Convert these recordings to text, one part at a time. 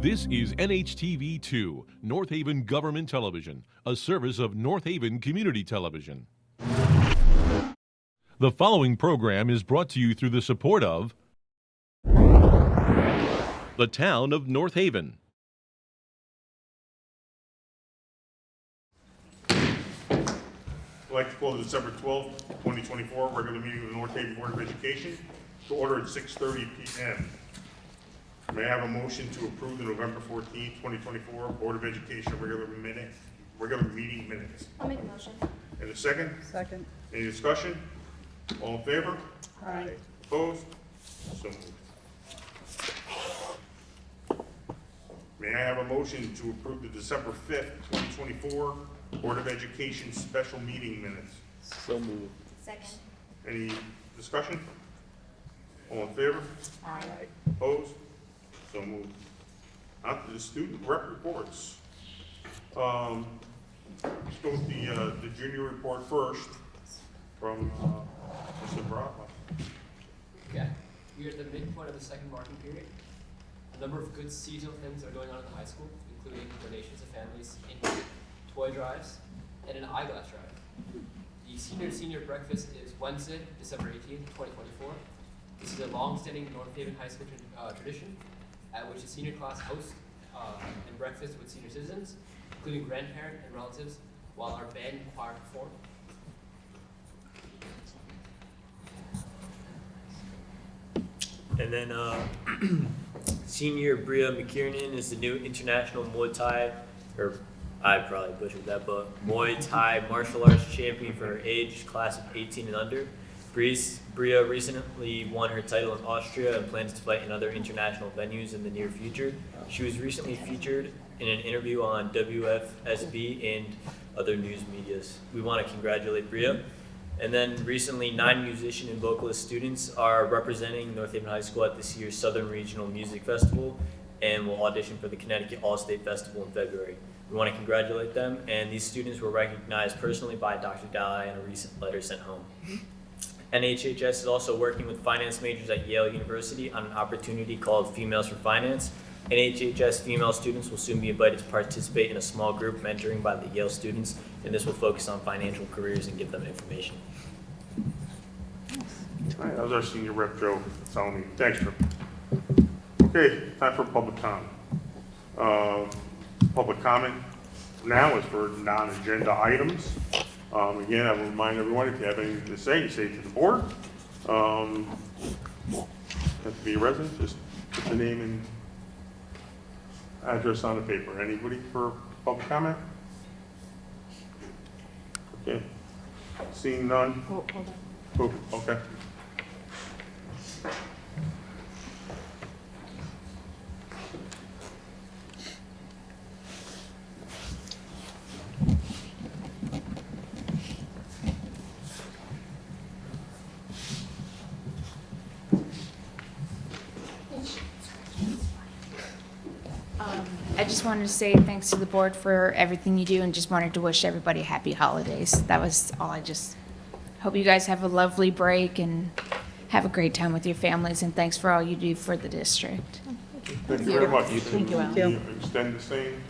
This is NHTV2, North Haven Government Television, a service of North Haven Community Television. The following program is brought to you through the support of the Town of North Haven. I'd like to call the December 12th, 2024 regular meeting of the North Haven Board of Education to order at 6:30 p.m. May I have a motion to approve the November 14th, 2024 Board of Education regular meeting minutes? I'll make a motion. And a second? Second. Any discussion? All in favor? Aye. Opposed? So moved. May I have a motion to approve the December 5th, 2024 Board of Education special meeting minutes? So moved. Second. Any discussion? All in favor? Aye. Opposed? So moved. On to the student rep reports. Let's go with the junior report first from Mr. Baraka. Okay, we are at the midpoint of the second marking period. A number of good seasonal things are going on at the high school, including donations to families, in toy drives, and an eyeglass drive. The senior breakfast is Wednesday, December 18th, 2024. This is a long-standing North Haven High School tradition at which the senior class hosts and breakfast with senior citizens, including grandparents and relatives, while our band and choir perform. And then senior Bria McKiernan is the new international Muay Thai, or I probably butchered that, but Muay Thai martial arts champion for her age, class of 18 and under. Bria recently won her title in Austria and plans to fight in other international venues in the near future. She was recently featured in an interview on WFSB and other news medias. We want to congratulate Bria. And then recently, 9 musician and vocalist students are representing North Haven High School at this year's Southern Regional Music Festival and will audition for the Connecticut All-State Festival in February. We want to congratulate them, and these students were recognized personally by Dr. Dye in a recent letter sent home. NHHS is also working with finance majors at Yale University on an opportunity called Females for Finance. NHHS female students will soon be invited to participate in a small group mentoring by the Yale students, and this will focus on financial careers and give them information. All right, that was our senior rep, Joe Salome. Thanks, Joe. Okay, time for public comment. Public comment now is for non-agenda items. Again, I will remind everyone, if you have anything to say, you say it to the board. Have to be a resident, just put the name and address on the paper. Anybody for public comment? Okay. Seeing none? Hold on. Oh, okay. I just wanted to say thanks to the board for everything you do and just wanted to wish everybody happy holidays. That was all. I just hope you guys have a lovely break and have a great time with your families, and thanks for all you do for the district. Thank you very much. Thank you, Al. Can you extend the same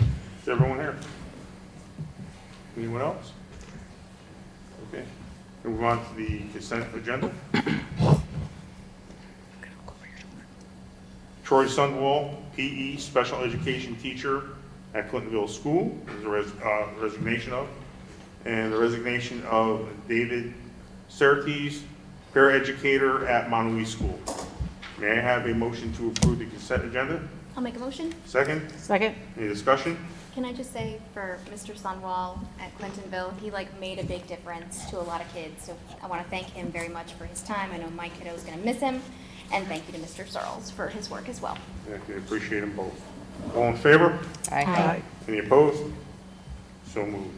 to everyone here? Anyone else? Okay. We'll move on to the consent agenda. Troy Sundwall, PE special education teacher at Clintonville School, is a resignation of, and the resignation of David Certes, paraeducator at Montauk School. May I have a motion to approve the consent agenda? I'll make a motion. Second? Second. Any discussion? Can I just say for Mr. Sunwall at Clintonville, he made a big difference to a lot of kids. So I want to thank him very much for his time. I know my kiddo is going to miss him. And thank you to Mr. Searles for his work as well. Thank you. Appreciate them both. All in favor? Aye. Any opposed? So moved.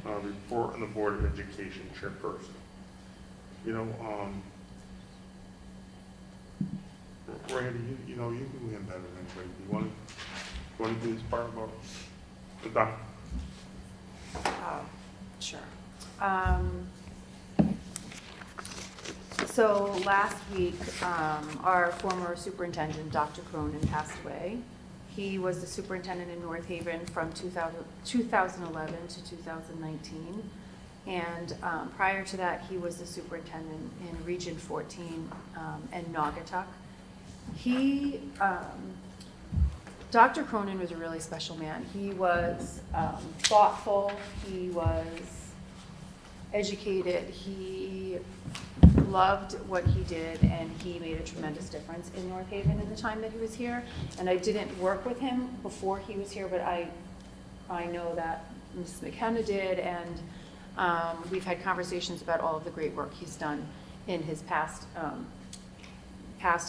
Report on the Board of Education chairperson. You know, Randy, you know, you do him better than anybody. You want to do this part about the doc? Sure. So last week, our former superintendent, Dr. Cronin, passed away. He was the superintendent in North Haven from 2011 to 2019. And prior to that, he was the superintendent in Region 14 and Naugatuck. Dr. Cronin was a really special man. He was thoughtful, he was educated, he loved what he did, and he made a tremendous difference in North Haven in the time that he was here. And I didn't work with him before he was here, but I know that Mrs. McKenna did, and we've had conversations about all of the great work he's done in his past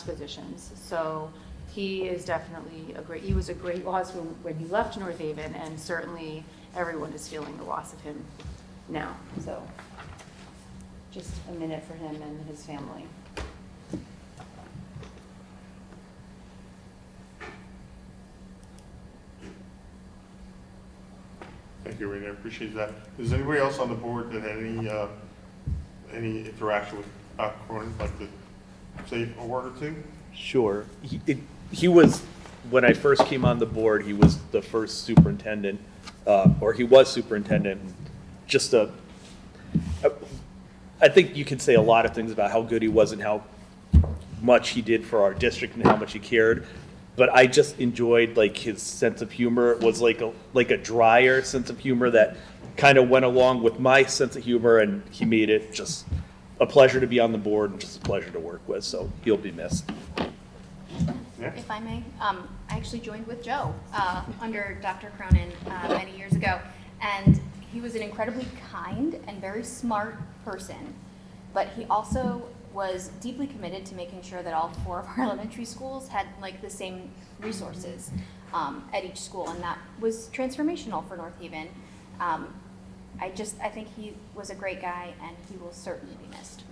positions. So he is definitely he was a great loss when he left North Haven, and certainly everyone is feeling the loss of him now. So just a minute for him and his family. Thank you, Rita, I appreciate that. Is anybody else on the board that had any interaction with Dr. Cronin, like to say a word or two? Sure. He was, when I first came on the board, he was the first superintendent, or he was superintendent. I think you can say a lot of things about how good he was and how much he did for our district and how much he cared. But I just enjoyed like his sense of humor. It was like a drier sense of humor that kind of went along with my sense of humor, and he made it just a pleasure to be on the board and just a pleasure to work with. So he'll be missed. Yeah. If I may, I actually joined with Joe under Dr. Cronin many years ago, and he was an incredibly kind and very smart person, but he also was deeply committed to making sure that all 4 of our elementary schools had like the same resources at each school, and that was transformational for North Haven. I think he was a great guy, and he will certainly be missed.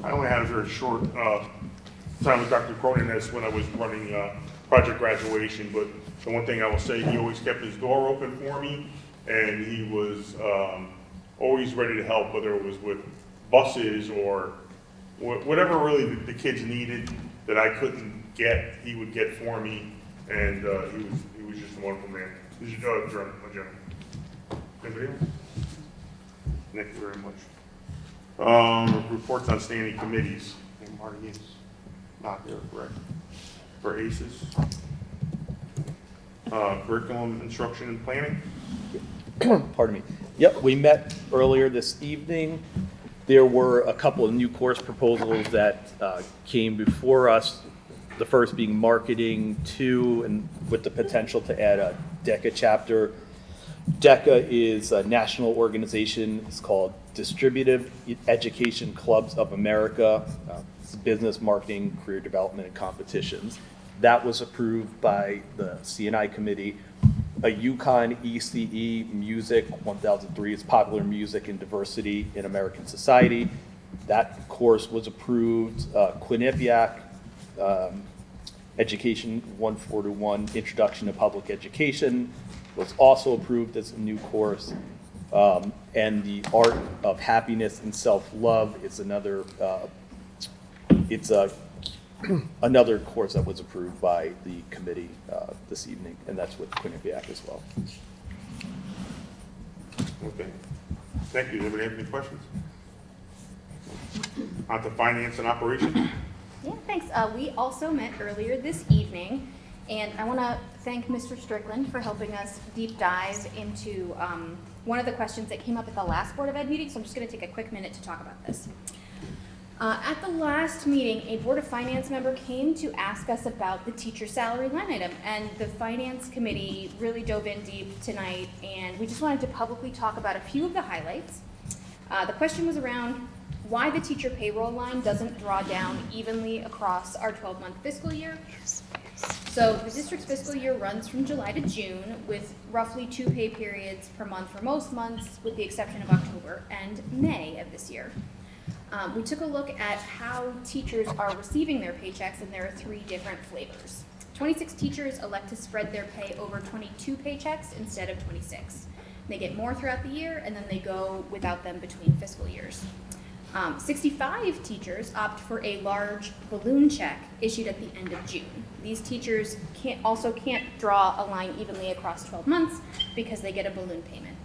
I only had a very short time with Dr. Cronin as when I was running Project Graduation, but the one thing I will say, he always kept his door open for me, and he was always ready to help, whether it was with buses or whatever really the kids needed that I couldn't get, he would get for me, and he was just a wonderful man. This is General. Anybody else? Thank you very much. Reports on standing committees. I think Marty is not here, correct? For ACES. Curriculum, instruction, and planning. Pardon me. Yep, we met earlier this evening. There were a couple of new course proposals that came before us. The first being Marketing 2, and with the potential to add a DECA chapter. DECA is a national organization. It's called Distributive Education Clubs of America. It's business, marketing, career development, and competitions. That was approved by the C&I committee. A UConn ECE Music 1003 is Popular Music and Diversity in American Society. That course was approved. Quinnipiac Education 141 Introduction to Public Education was also approved as a new course. And the Art of Happiness and Self-Love is another another course that was approved by the committee this evening, and that's with Quinnipiac as well. Okay. Thank you. Does anybody have any questions? On to finance and operations. Yeah, thanks. We also met earlier this evening, and I want to thank Mr. Strickland for helping us deep dive into one of the questions that came up at the last Board of Ed meeting, so I'm just going to take a quick minute to talk about this. At the last meeting, a Board of Finance member came to ask us about the teacher salary line item, and the Finance Committee really dove in deep tonight, and we just wanted to publicly talk about a few of the highlights. The question was around why the teacher payroll line doesn't draw down evenly across our 12-month fiscal year. So the district's fiscal year runs from July to June, with roughly 2 pay periods per month for most months, with the exception of October and May of this year. We took a look at how teachers are receiving their paychecks, and there are 3 different flavors. 26 teachers elect to spread their pay over 22 paychecks instead of 26. They get more throughout the year, and then they go without them between fiscal years. 65 teachers opt for a large balloon check issued at the end of June. These teachers can't draw a line evenly across 12 months because they get a balloon payment.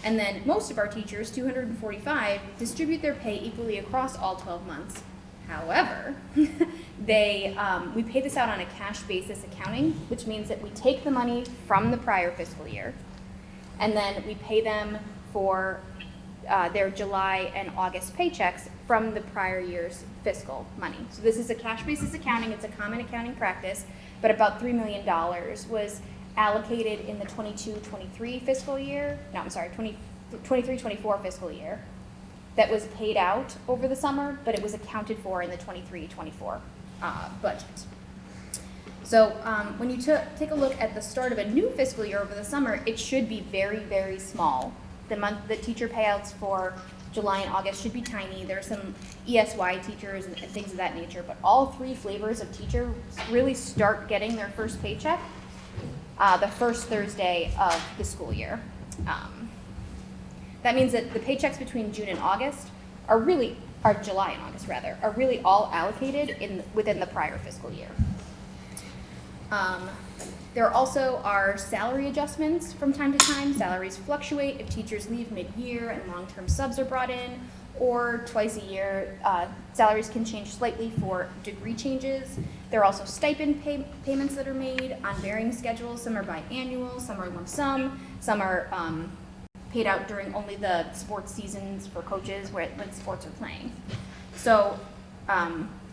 And then most of our teachers, 245, distribute their pay equally across all 12 months. However, we pay this out on a cash basis accounting, which means that we take the money from the prior fiscal year, and then we pay them for their July and August paychecks from the prior year's fiscal money. So this is a cash basis accounting, it's a common accounting practice, but about $3 million was allocated in the 22-23 fiscal year, 23-24 fiscal year, that was paid out over the summer, but it was accounted for in the 23-24 budget. So when you take a look at the start of a new fiscal year over the summer, it should be very, very small. The teacher payouts for July and August should be tiny. There are some ESY teachers and things of that nature, but all three flavors of teachers really start getting their first paycheck the first Thursday of the school year. That means that the paychecks between June and August are July and August rather, are really all allocated within the prior fiscal year. There also are salary adjustments from time to time. Salaries fluctuate if teachers leave mid-year and long-term subs are brought in, or twice a year. Salaries can change slightly for degree changes. There are also stipend payments that are made on varying schedules. Some are biannual, some are lump sum, some are paid out during only the sports seasons for coaches when sports are playing. So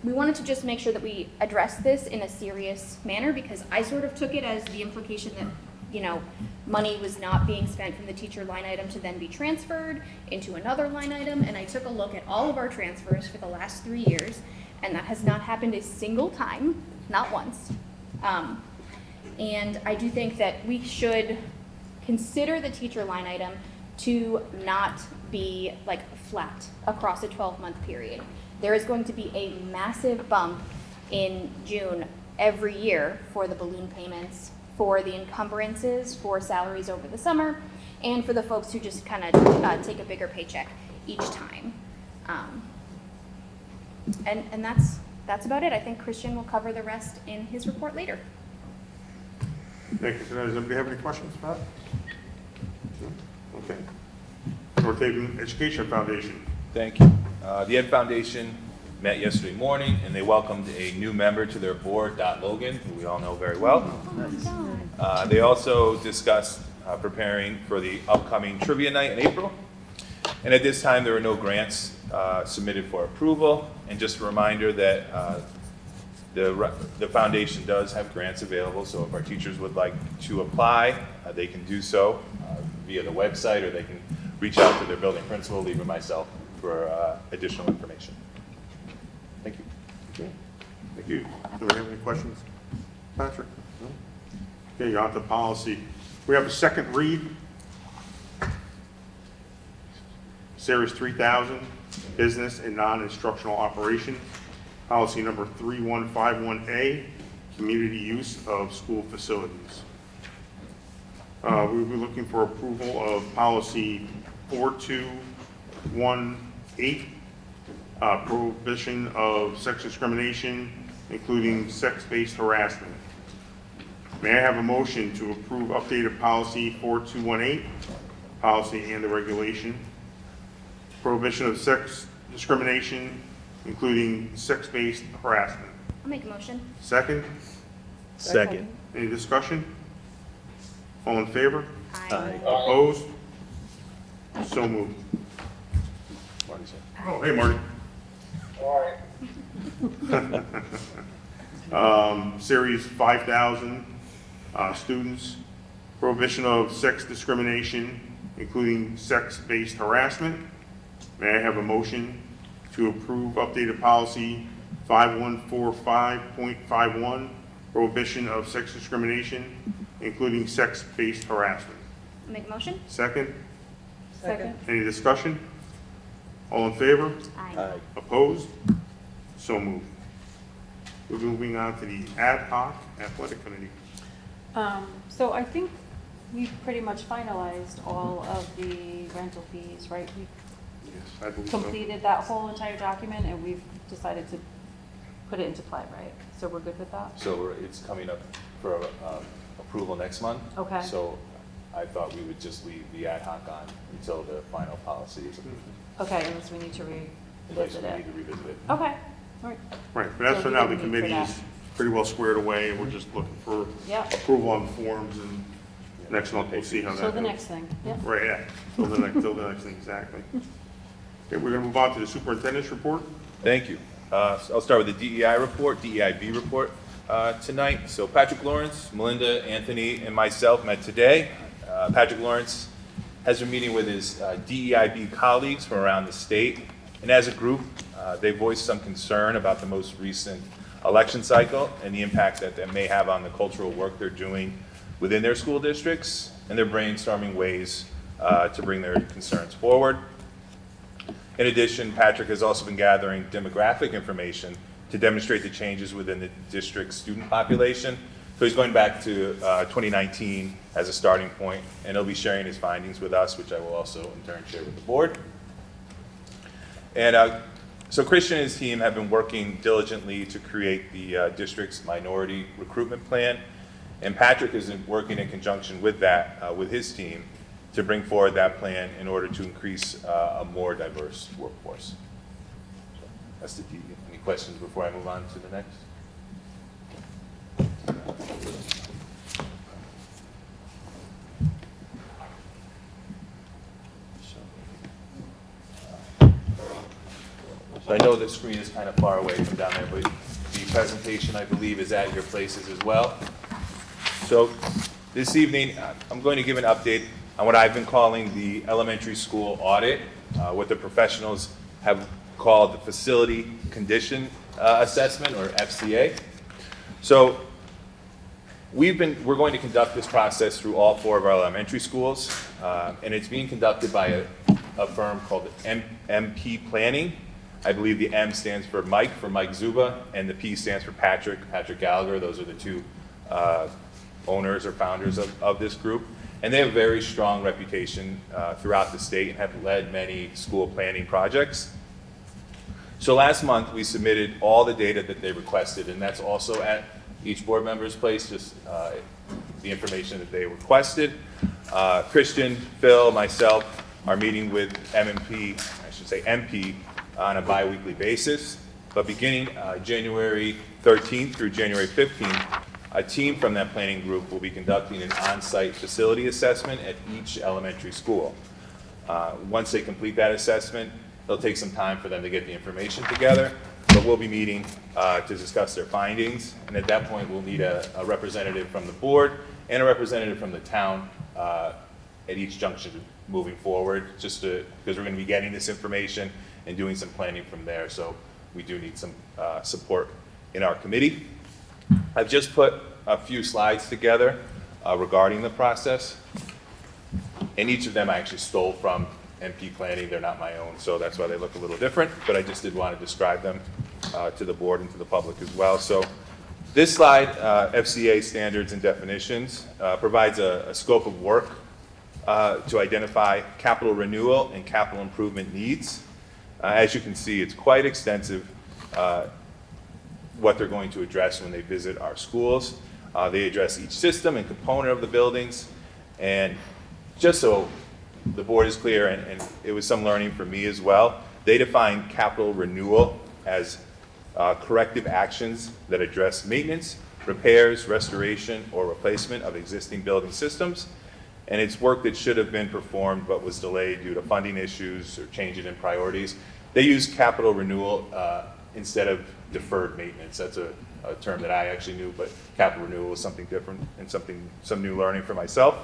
we wanted to just make sure that we address this in a serious manner, because I sort of took it as the implication that, money was not being spent from the teacher line item to then be transferred into another line item. And I took a look at all of our transfers for the last 3 years, and that has not happened a single time, not once. And I do think that we should consider the teacher line item to not be like flat across a 12-month period. There is going to be a massive bump in June every year for the balloon payments, for the encumbrances, for salaries over the summer, and for the folks who just kind of take a bigger paycheck each time. And that's about it. I think Christian will cover the rest in his report later. Thank you. Does anybody have any questions about it? No? Okay. North Haven Education Foundation. Thank you. The Ed Foundation met yesterday morning, and they welcomed a new member to their board, Dot Logan, who we all know very well. They also discussed preparing for the upcoming trivia night in April. And at this time, there were no grants submitted for approval. And just a reminder that the foundation does have grants available, so if our teachers would like to apply, they can do so via the website, or they can reach out to their building principal, Lee, or myself, for additional information. Thank you. Okay. Thank you. Do we have any questions? Patrick? No? Okay, on to policy. We have a second read. Series 3000, Business and Non-Instructional Operations. Policy number 3151A, Community Use of School Facilities. We'll be looking for approval of policy 4218, prohibition of sex discrimination, including sex-based harassment. May I have a motion to approve updated policy 4218, policy and the regulation, prohibition of sex discrimination, including sex-based harassment? I'll make a motion. Second? Second. Any discussion? All in favor? Aye. Opposed? So moved. Marty's here. Oh, hey, Marty. Series 5,000 students, prohibition of sex discrimination, including sex-based harassment. May I have a motion to approve updated policy 5145.51, prohibition of sex discrimination, including sex-based harassment? I'll make a motion. Second? Second. Any discussion? All in favor? Aye. Opposed? So moved. We're moving on to the ad hoc athletic committee. So I think we've pretty much finalized all of the rental fees, right? I believe so. completed that whole entire document, and we've decided to put it into play, right? So we're good with that? So it's coming up for approval next month. Okay. So I thought we would just leave the ad hoc on until the final policy is approved. Okay, unless we need to Unless revisit we it. need to revisit it. Okay, all right. Right, but as So for we now, don't the need for committee that. is pretty well squared away, and we're just looking for Yep. approval on forms, and next month we'll see how that So goes. the next thing, yep. Right, yeah, till the next thing, exactly. Okay, we're gonna move on to the superintendent's report. Thank you. So I'll start with the DEI report, DEIB report tonight. So Patrick Lawrence, Melinda, Anthony, and myself met today. Patrick Lawrence has been meeting with his DEIB colleagues from around the state. And as a group, they voiced some concern about the most recent election cycle and the impact that that may have on the cultural work they're doing within their school districts. And they're brainstorming ways to bring their concerns forward. In addition, Patrick has also been gathering demographic information to demonstrate the changes within the district's student population. So he's going back to 2019 as a starting point, and he'll be sharing his findings with us, which I will also in turn share with the board. And so Christian and his team have been working diligently to create the district's minority recruitment plan, and Patrick is working in conjunction with that, with his team, to bring forward that plan in order to increase a more diverse workforce. So that's the key. Any questions before I move on to the next? So I know the screen is kind of far away from down there, but the presentation, I believe, is at your places as well. So this evening, I'm going to give an update on what I've been calling the elementary school audit, what the professionals have called the Facility Condition Assessment, or FCA. So we're going to conduct this process through all 4 of our elementary schools, and it's being conducted by a firm called MP Planning. I believe the M stands for Mike Zuba, and the P stands for Patrick Gallagher. Those are the 2 owners or founders of this group. And they have a very strong reputation throughout the state and have led many school planning projects. So last month, we submitted all the data that they requested, and that's also at each board member's place, just the information that they requested. Christian, Phil, myself are meeting with MP on a bi-weekly basis. But beginning January 13th through January 15th, a team from that planning group will be conducting an on-site facility assessment at each elementary school. Once they complete that assessment, it'll take some time for them to get the information together, but we'll be meeting to discuss their findings. And at that point, we'll need a representative from the board and a representative from the town at each junction moving forward, just because we're going to be getting this information and doing some planning from there. So we do need some support in our committee. I've just put a few slides together regarding the process, and each of them I actually stole from MP Planning. They're not my own, so that's why they look a little different, but I just did want to describe them to the board and to the public as well. So this slide, FCA standards and definitions, provides a scope of work to identify capital renewal and capital improvement needs. As you can see, it's quite extensive what they're going to address when they visit our schools. They address each system and component of the buildings. And just so the board is clear, and it was some learning for me as well, they define capital renewal as corrective actions that address maintenance, repairs, restoration, or replacement of existing building systems. And it's work that should have been performed but was delayed due to funding issues or changes in priorities. They use capital renewal instead of deferred maintenance. That's a term that I actually knew, but capital renewal is something different and some new learning for myself.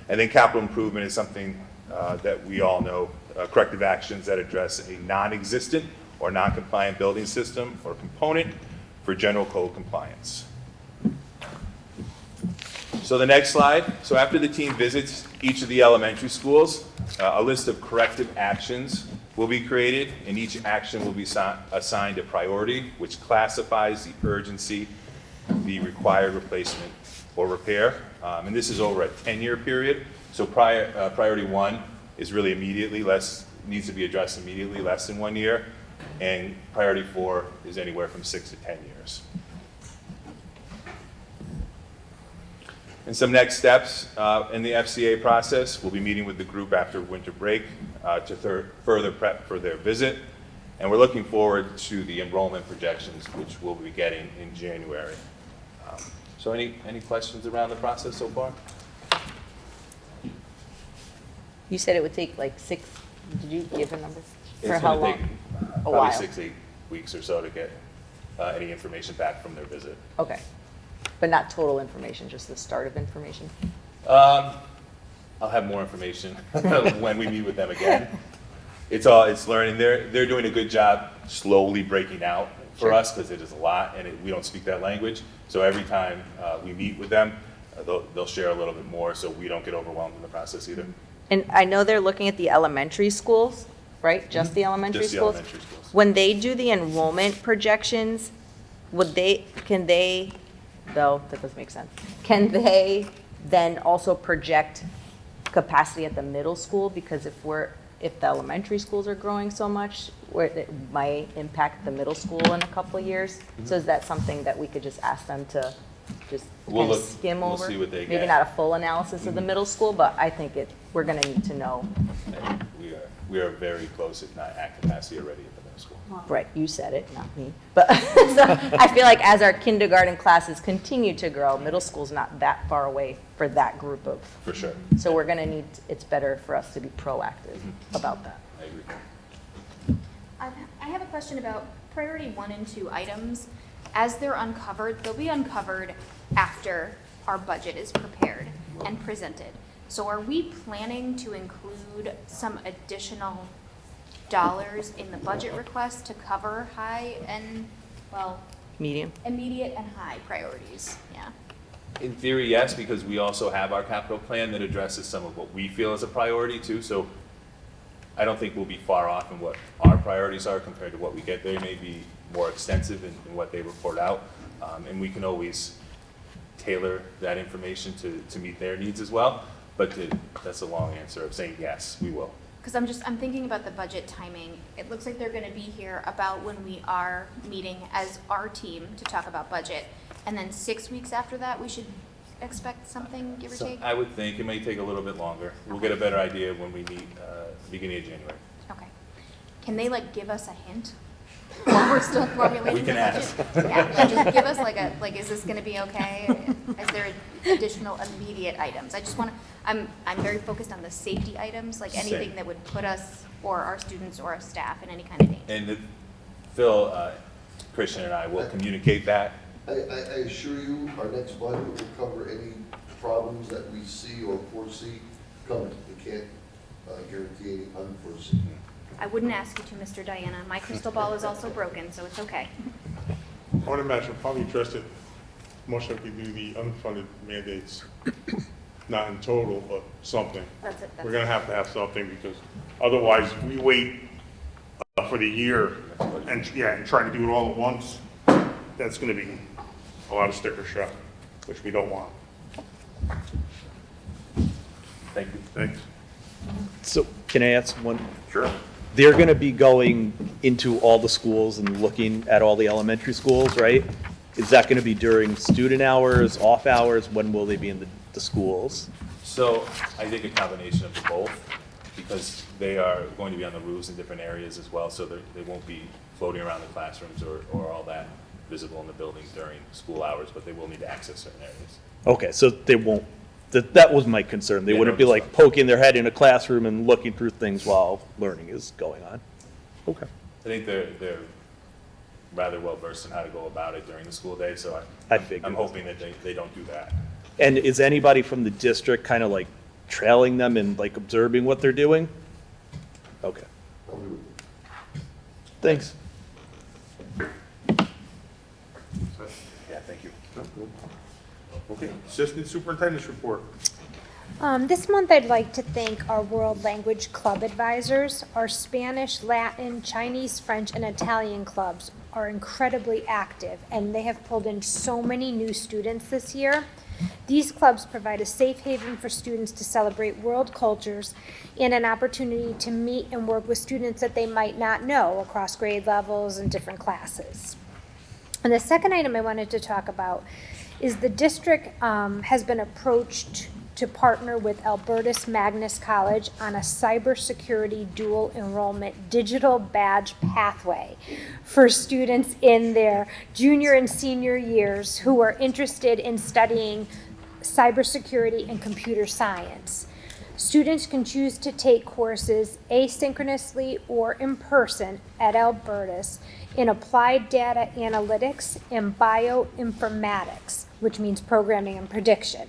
And then capital improvement is something that we all know, corrective actions that address a non-existent or non-compliant building system or component for general code compliance. So the next slide. So after the team visits each of the elementary schools, a list of corrective actions will be created, and each action will be assigned a priority, which classifies the urgency, the required replacement or repair. And this is over a 10-year period. So priority 1 is really immediately, less needs to be addressed immediately, less than 1 year, and priority 4 is anywhere from 6 to 10 years. And some next steps in the FCA process, we'll be meeting with the group after winter break to further prep for their visit. And we're looking forward to the enrollment projections, which we'll be getting in January. So any questions around the process so far? You said it would take like 6, did you give a number? For It's how gonna long? take A probably while. 6, 8 weeks or so to get any information back from their visit. Okay. But not total information, just the start of information? I'll have more information when we meet with them again. It's learning. They're doing a good job slowly breaking out for Sure. us because it is a lot and we don't speak that language. So every time we meet with them, they'll share a little bit more so we don't get overwhelmed in the process either. And I know they're looking at the elementary schools, right? Just the elementary Just the schools? elementary schools. When they do the enrollment projections, though, that doesn't make sense. Can they then also project capacity at the middle school? Because if the elementary schools are growing so much, it might impact the middle school in a couple of years. So is that something that we could just ask them to just We'll kind of look- skim we'll over? see what they Maybe get. not a full analysis of the middle school, but I think we're gonna need to know. And we are very close, if not at capacity already at the middle school. Right, you said it, not me. But so I feel like as our kindergarten classes continue to grow, middle school's not that far away for that group of. For sure. So we're gonna need, it's better for us to be proactive about that. I agree. I have a question about priority 1 and 2 items. As they're uncovered, they'll be uncovered after our budget is prepared and presented. So are we planning to include some additional dollars in the budget request to cover high and, well, Medium? immediate and high priorities? Yeah. In theory, yes, because we also have our capital plan that addresses some of what we feel is a priority too. So I don't think we'll be far off in what our priorities are compared to what we get. They may be more extensive in what they report out. And we can always tailor that information to meet their needs as well. But that's a long answer of saying yes, we will. Because I'm thinking about the budget timing. It looks like they're going to be here about when we are meeting as our team to talk about budget. And then 6 weeks after that, we should expect something, give or So take? I would think it may take a little bit longer. We'll get a better idea when we meet beginning of January. Okay. Can they give us a hint while we're still formulating We the can budget? ask. Yeah, just give us is this going to be okay? Is there additional immediate items? I just want to, I'm very focused on the safety items, anything Same. that would put us or our students or our staff in any kind of danger. And Phil, Christian and I will communicate that. I assure you, our next budget will cover any problems that we see or foresee coming. We can't guarantee any unforeseen. I wouldn't ask you to, Mr. Diana. My crystal ball is also broken, so it's okay. I would imagine probably address it much like we do the unfunded mandates, not in total, but something. That's it. We're gonna have to have something because otherwise, if we wait for the year and try to do it all at once, that's gonna be a lot of sticker shock, which we don't want. Thank you. Thanks. So can I ask one? Sure. They're going to be going into all the schools and looking at all the elementary schools, right? Is that going to be during student hours, off hours? When will they be in the schools? So I think a combination of the both, because they are going to be on the roofs in different areas as well, so they won't be floating around the classrooms or all that visible in the building during school hours, but they will need to access certain areas. Okay, so they won't, that was my concern. They Yeah, wouldn't no, be it's not. poking their head in a classroom and looking through things while learning is going on. Okay. I think they're rather well versed in how to go about it during the school day, so I figured. I'm hoping that they don't do that. And is anybody from the district kind of trailing them and observing what they're doing? Okay, I'll do it. thanks. Yeah, thank you. Okay, Assistant Superintendent's report. This month, I'd like to thank our World Language Club advisors. Our Spanish, Latin, Chinese, French, and Italian clubs are incredibly active, and they have pulled in so many new students this year. These clubs provide a safe haven for students to celebrate world cultures and an opportunity to meet and work with students that they might not know across grade levels and different classes. And the second item I wanted to talk about is the district has been approached to partner with Albertus Magnus College on a cybersecurity dual enrollment digital badge pathway for students in their junior and senior years who are interested in studying cybersecurity and computer science. Students can choose to take courses asynchronously or in person at Albertus in applied data analytics and bioinformatics, which means programming and prediction.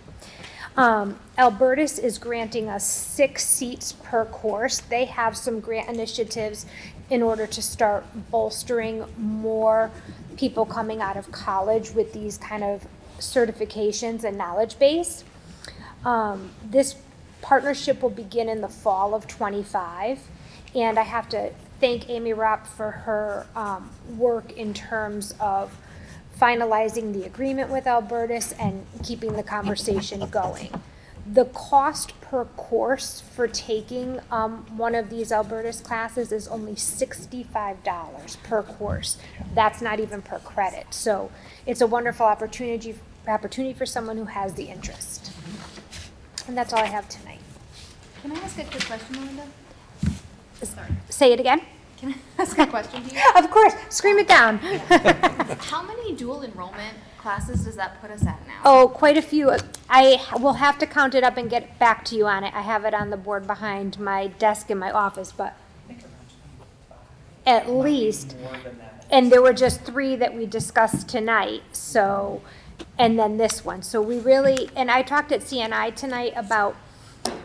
Albertus is granting us 6 seats per course. They have some grant initiatives in order to start bolstering more people coming out of college with these kind of certifications and knowledge base. This partnership will begin in the fall of 25, and I have to thank Amy Ropp for her work in terms of finalizing the agreement with Albertus and keeping the conversation going. The cost per course for taking one of these Albertus classes is only $65 per course. That's not even per credit. So it's a wonderful opportunity for someone who has the interest. And that's all I have tonight. Can I ask a quick question, Melinda? Sorry. Say it again. Can I ask a question to you? Of course, scream it down. How many dual enrollment classes does that put us at now? Oh, quite a few. I will have to count it up and get back to you on it. I have it on the board behind my desk in my office, but at least. And there were just 3 that we discussed tonight, so, and then this one. So we really, and I talked at CNI tonight about,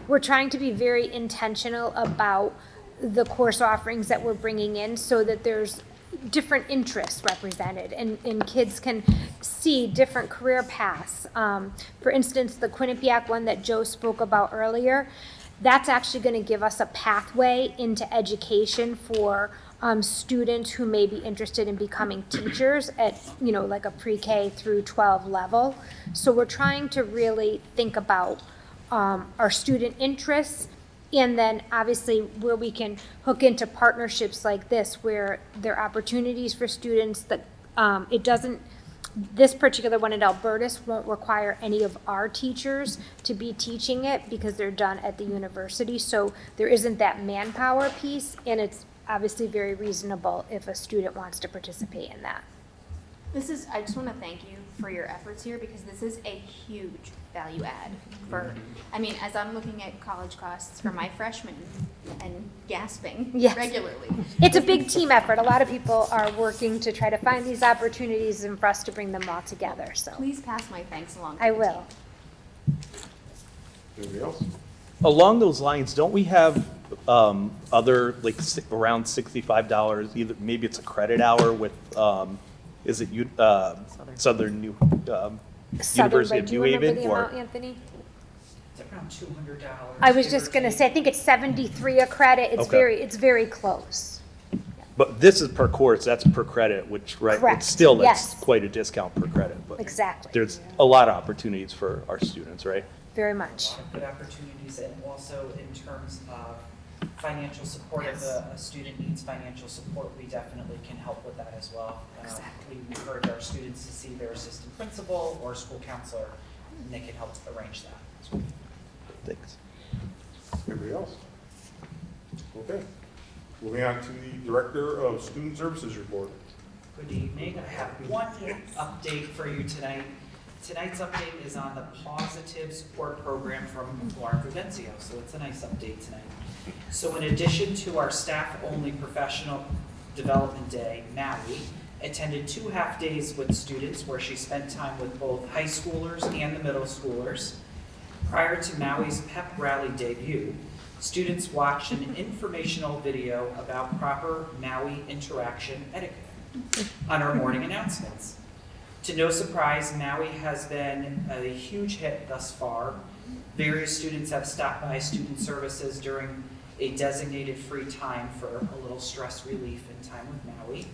we're trying to be very intentional about the course offerings that we're bringing in so that there's different interests represented and kids can see different career paths. For instance, the Quinnipiac one that Joe spoke about earlier, that's actually going to give us a pathway into education for students who may be interested in becoming teachers at, like a pre-K through 12 level. So we're trying to really think about our student interests, and then obviously where we can hook into partnerships like this, where there are opportunities for students that this particular one at Albertus won't require any of our teachers to be teaching it because they're done at the university. So there isn't that manpower piece, and it's obviously very reasonable if a student wants to participate in that. I just want to thank you for your efforts here, because this is a huge value add for, as I'm looking at college costs for my freshmen and gasping regularly. It's a big team effort. A lot of people are working to try to find these opportunities and for us to bring them all together, so. Please pass my thanks along to I the will. team. Anybody else? Along those lines, don't we have other, around $65, either, maybe it's a credit hour with, is it Southern University of New Haven? Do you remember the or amount, Anthony? It's around $200. I was just gonna say, I think it's 73 a credit. Okay. It's very close. But this is per course, that's per credit, which, right? Correct. It's still, Yes. that's quite a discount per credit, but Exactly, there's a lot of opportunities for our students, right? very A much. lot of good opportunities, and also in terms of financial support, if a student needs financial support, we definitely can help with that as well. We encourage our students to see their assistant principal or school counselor, and they can help arrange that. Thanks. Anybody else? Okay. Moving on to the Director of Student Services report. Good evening. I have one update for you tonight. Tonight's update is on the Positive Support Program from Lauren Prudencio, so it's a nice update tonight. So in addition to our staff-only professional development day, Maui attended 2 half-days with students where she spent time with both high schoolers and the middle schoolers. Prior to Maui's pep rally debut, students watched an informational video about proper Maui interaction etiquette on our morning announcements. To no surprise, Maui has been a huge hit thus far. Various students have stopped by student services during a designated free time for a little stress relief and time with Maui.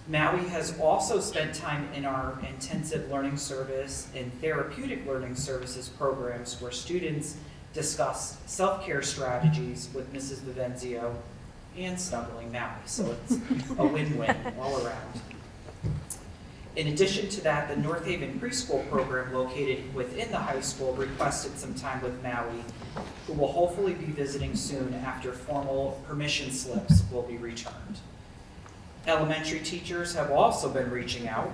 Maui has also spent time in our intensive learning service and therapeutic learning services programs where students discuss self-care strategies with Mrs. Vivenzio and Snuggling Maui. So it's a win-win all around. In addition to that, the North Haven preschool program located within the high school requested some time with Maui, who will hopefully be visiting soon after formal permission slips will be returned. Elementary teachers have also been reaching out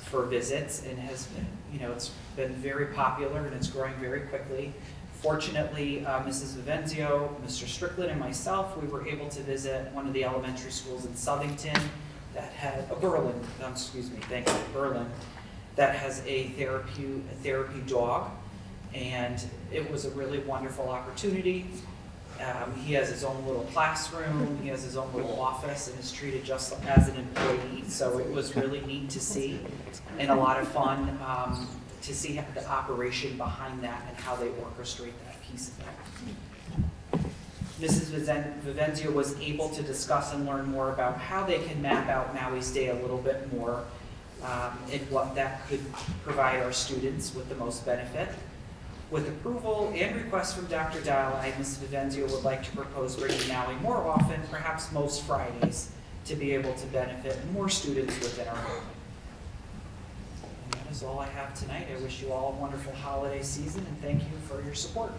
for visits and has been, it's been very popular and it's growing very quickly. Fortunately, Mrs. Vivenzio, Mr. Strickland, and myself, we were able to visit one of the elementary schools in Southington that had Berlin, that has a therapy dog, and it was a really wonderful opportunity. He has his own little classroom, he has his own little office, and is treated just as an employee. So it was really neat to see, and a lot of fun to see the operation behind that and how they orchestrate that piece of it. Mrs. Vivenzio was able to discuss and learn more about how they can map out Maui's Day a little bit more, and what that could provide our students with the most benefit. With approval and request from Dr. Dial, Ms. Vivenzio would like to propose bringing Maui more often, perhaps most Fridays, to be able to benefit more students within our building. And that is all I have tonight. I wish you all a wonderful holiday season, and thank you for your support.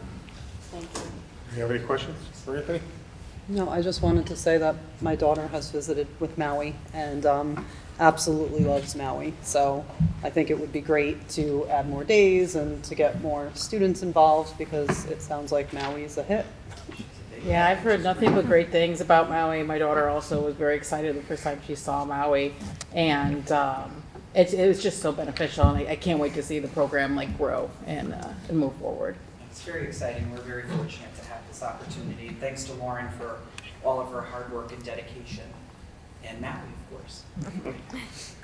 Thank you. You have any questions for Anthony? No, I just wanted to say that my daughter has visited with Maui and absolutely loves Maui. So I think it would be great to add more days and to get more students involved because it sounds like Maui is a hit. Yeah, I've heard nothing but great things about Maui. My daughter also was very excited the first time she saw Maui, and it was just so beneficial. And I can't wait to see the program grow and move forward. It's very exciting. We're very fortunate to have this opportunity. Thanks to Lauren for all of her hard work and dedication. And Maui, of course.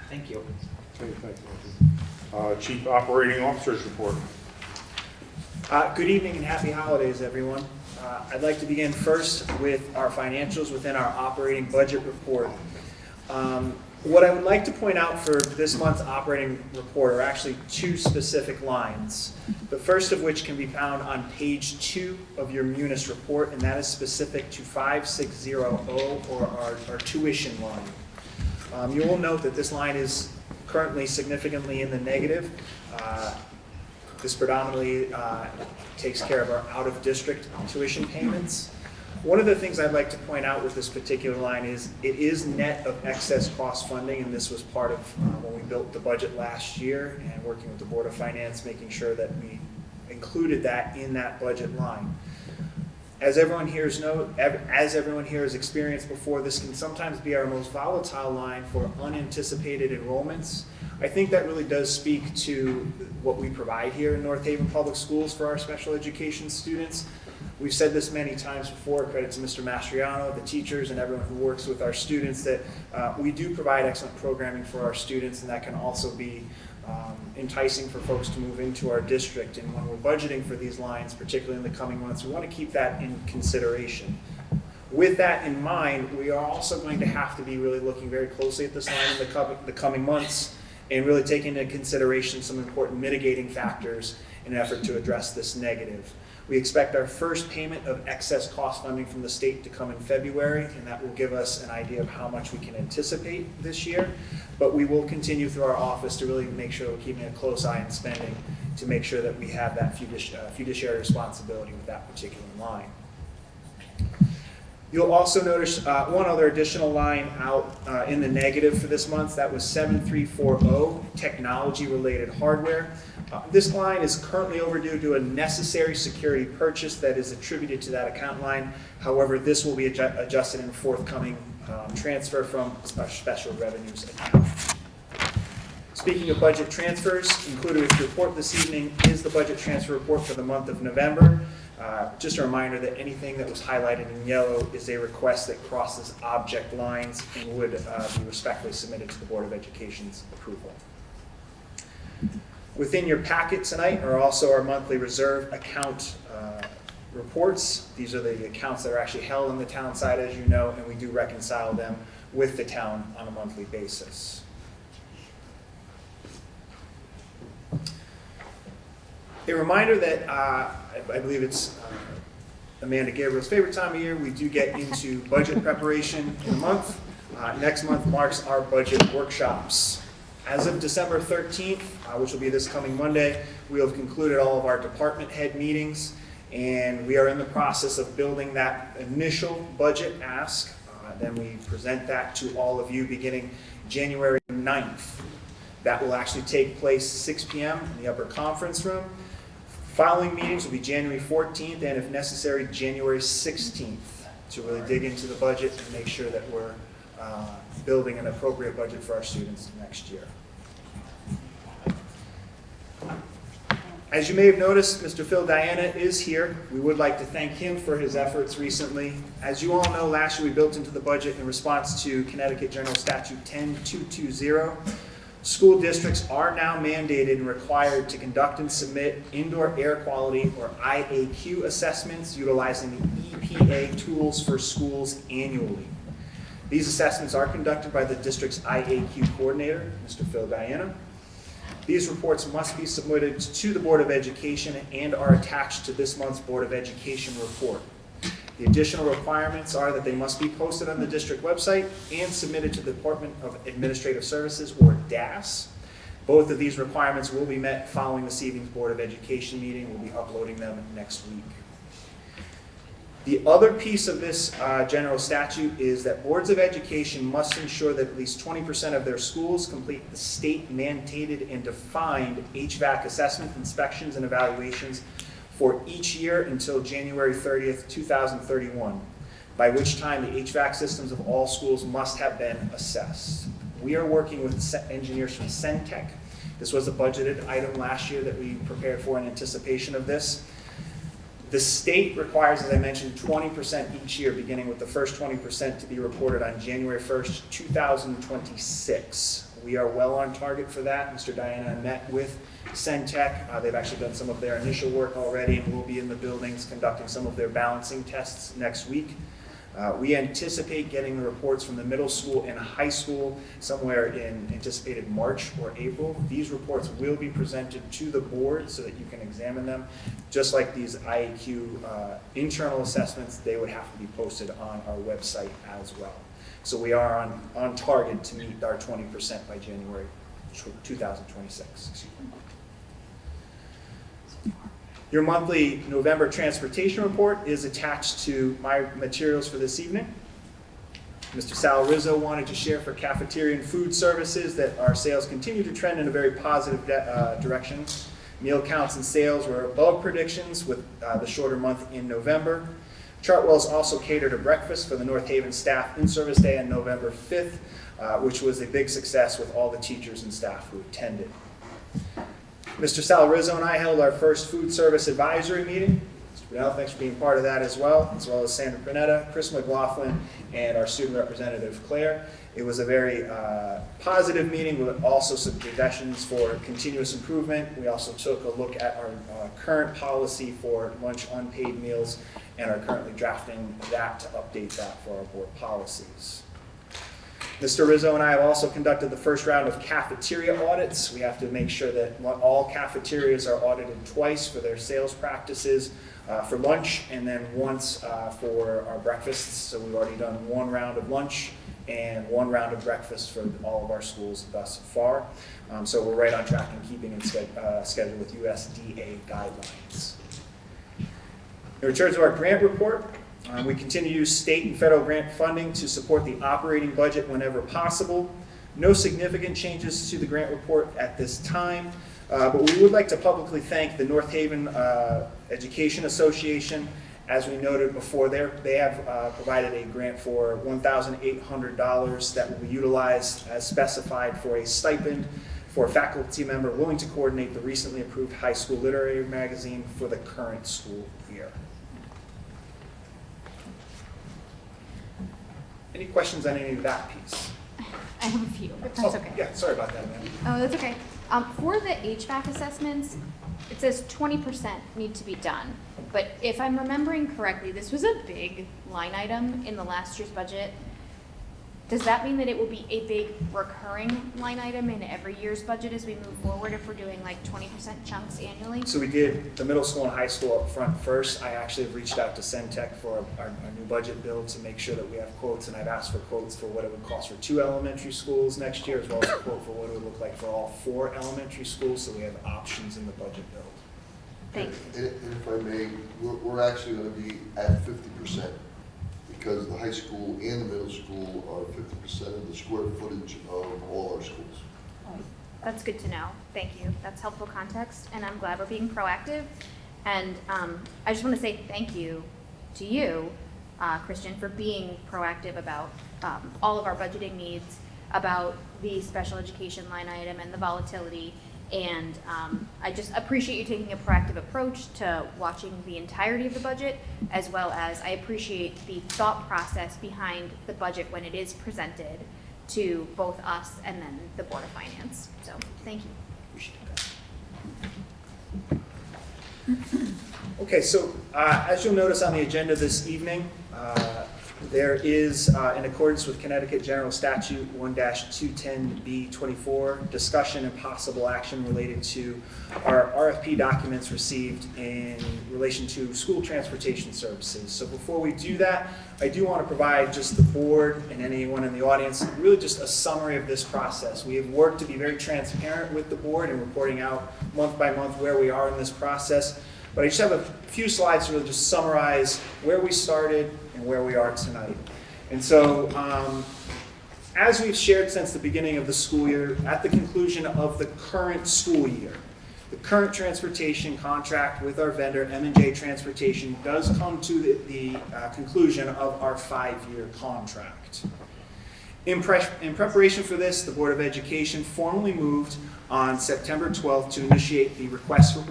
Thank you. Okay, thank you. Chief Operating Officer's report. Good evening and happy holidays, everyone. I'd like to begin first with our financials within our operating budget report. What I would like to point out for this month's operating report are actually two specific lines. The first of which can be found on page 2 of your Munis report, and that is specific to 5600, or our tuition line. You will note that this line is currently significantly in the negative. This predominantly takes care of our out-of-district tuition payments. One of the things I'd like to point out with this particular line is it is net of excess cost funding, and this was part of when we built the budget last year and working with the Board of Finance, making sure that we included that in that budget line. As everyone here has experienced before, this can sometimes be our most volatile line for unanticipated enrollments. I think that really does speak to what we provide here in North Haven Public Schools for our special education students. We've said this many times before, credit to Mr. Mastriano, the teachers, and everyone who works with our students, that we do provide excellent programming for our students, and that can also be enticing for folks to move into our district. And when we're budgeting for these lines, particularly in the coming months, we want to keep that in consideration. With that in mind, we are also going to have to be really looking very closely at this line in the coming months and really take into consideration some important mitigating factors in an effort to address this negative. We expect our first payment of excess cost funding from the state to come in February, and that will give us an idea of how much we can anticipate this year. But we will continue through our office to really make sure we're keeping a close eye on spending to make sure that we have that fiduciary responsibility with that particular line. You'll also notice one other additional line out in the negative for this month. That was 7340, technology-related hardware. This line is currently overdue to a necessary security purchase that is attributed to that account line. However, this will be adjusted in a forthcoming transfer from our special revenues account. Speaking of budget transfers, included with your report this evening is the budget transfer report for the month of November. Just a reminder that anything that was highlighted in yellow is a request that crosses object lines and would be respectfully submitted to the Board of Education's approval. Within your packet tonight are also our monthly reserve account reports. These are the accounts that are actually held on the town side, as you know, and we do reconcile them with the town on a monthly basis. A reminder that I believe it's Amanda Gabriel's favorite time of year. We do get into budget preparation in a month. Next month marks our budget workshops. As of December 13th, which will be this coming Monday, we have concluded all of our department head meetings, and we are in the process of building that initial budget ask. Then we present that to all of you beginning January 9th. That will actually take place 6 p.m. in the upper conference room. Following meetings will be January 14th and, if necessary, January 16th to really dig into the budget and make sure that we're building an appropriate budget for our students next year. As you may have noticed, Mr. Phil Diana is here. We would like to thank him for his efforts recently. As you all know, last year we built into the budget in response to Connecticut General Statute 10220. School districts are now mandated and required to conduct and submit indoor air quality, or IAQ, assessments utilizing the EPA tools for schools annually. These assessments are conducted by the district's IAQ coordinator, Mr. Phil Diana. These reports must be submitted to the Board of Education and are attached to this month's Board of Education report. The additional requirements are that they must be posted on the district website and submitted to the Department of Administrative Services, or DAS. Both of these requirements will be met following this evening's Board of Education meeting. We'll be uploading them next week. The other piece of this general statute is that boards of education must ensure that at least 20% of their schools complete the state mandated and defined HVAC assessment, inspections, and evaluations for each year until January 30th, 2031, by which time the HVAC systems of all schools must have been assessed. We are working with engineers from Centec. This was a budgeted item last year that we prepared for in anticipation of this. The state requires, as I mentioned, 20% each year, beginning with the first 20% to be reported on January 1st, 2026. We are well on target for that. Mr. Diana met with Centec. They've actually done some of their initial work already and will be in the buildings conducting some of their balancing tests next week. We anticipate getting the reports from the middle school and high school somewhere in anticipated March or April. These reports will be presented to the board so that you can examine them. Just like these IAQ internal assessments, they would have to be posted on our website as well. So we are on target to meet our 20% by January 2026. Excuse me. Your monthly November transportation report is attached to my materials for this evening. Mr. Sal Rizzo wanted to share for cafeteria and food services that our sales continue to trend in a very positive direction. Meal counts and sales were above predictions with the shorter month in November. Chartwell's also catered a breakfast for the North Haven staff in-service day on November 5th, which was a big success with all the teachers and staff who attended. Mr. Sal Rizzo and I held our first food service advisory meeting. Mr. Brunel, thanks for being part of that as well as Sandra Pranetta, Chris McLaughlin, and our student representative, Claire. It was a very positive meeting with also suggestions for continuous improvement. We also took a look at our current policy for lunch unpaid meals and are currently drafting that to update that for our board policies. Mr. Rizzo and I have also conducted the first round of cafeteria audits. We have to make sure that all cafeterias are audited twice for their sales practices for lunch and then once for our breakfasts. So we've already done one round of lunch and one round of breakfast for all of our schools thus far. So we're right on track and keeping in schedule with USDA guidelines. In return to our grant report, we continue to use state and federal grant funding to support the operating budget whenever possible. No significant changes to the grant report at this time, but we would like to publicly thank the North Haven Education Association. As we noted before, they have provided a grant for $1,800 that will be utilized as specified for a stipend for a faculty member willing to coordinate the recently approved high school literary magazine for the current school year. Any questions on any of that piece? I have a few, if that's okay. Yeah, sorry about that, man. Oh, that's okay. For the HVAC assessments, it says 20% need to be done. but if I'm remembering correctly, this was a big line item in the last year's budget. Does that mean that it will be a big recurring line item in every year's budget as we move forward if we're doing like 20% chunks annually? So we did the middle school and high school up front first. I actually have reached out to Centec for our new budget build to make sure that we have quotes, and I've asked for quotes for what it would cost for 2 elementary schools next year, as well as a quote for what it would look like for all 4 elementary schools, so we have options in the budget build. Thanks. And if I may, we're actually going to be at 50%, because the high school and the middle school are 50% of the square footage of all our schools. That's good to know. Thank you. That's helpful context, and I'm glad we're being proactive. And I just want to say thank you to you, Christian, for being proactive about all of our budgeting needs, about the special education line item and the volatility. And I just appreciate you taking a proactive approach to watching the entirety of the budget, as well as I appreciate the thought process behind the budget when it is presented to both us and then the Board of Finance. So, thank you. Okay, so as you'll notice on the agenda this evening, there is, in accordance with Connecticut General Statute 1-210B24, discussion and possible action related to our RFP documents received in relation to school transportation services. So before we do that, I do want to provide just the board and anyone in the audience really just a summary of this process. We have worked to be very transparent with the board and reporting out month by month where we are in this process. But I just have a few slides to really just summarize where we started and where we are tonight. And so, as we've shared since the beginning of the school year, at the conclusion of the current school year, the current transportation contract with our vendor, M&J Transportation, does come to the conclusion of our 5-year contract. In preparation for this, the Board of Education formally moved on September 12th to initiate the request for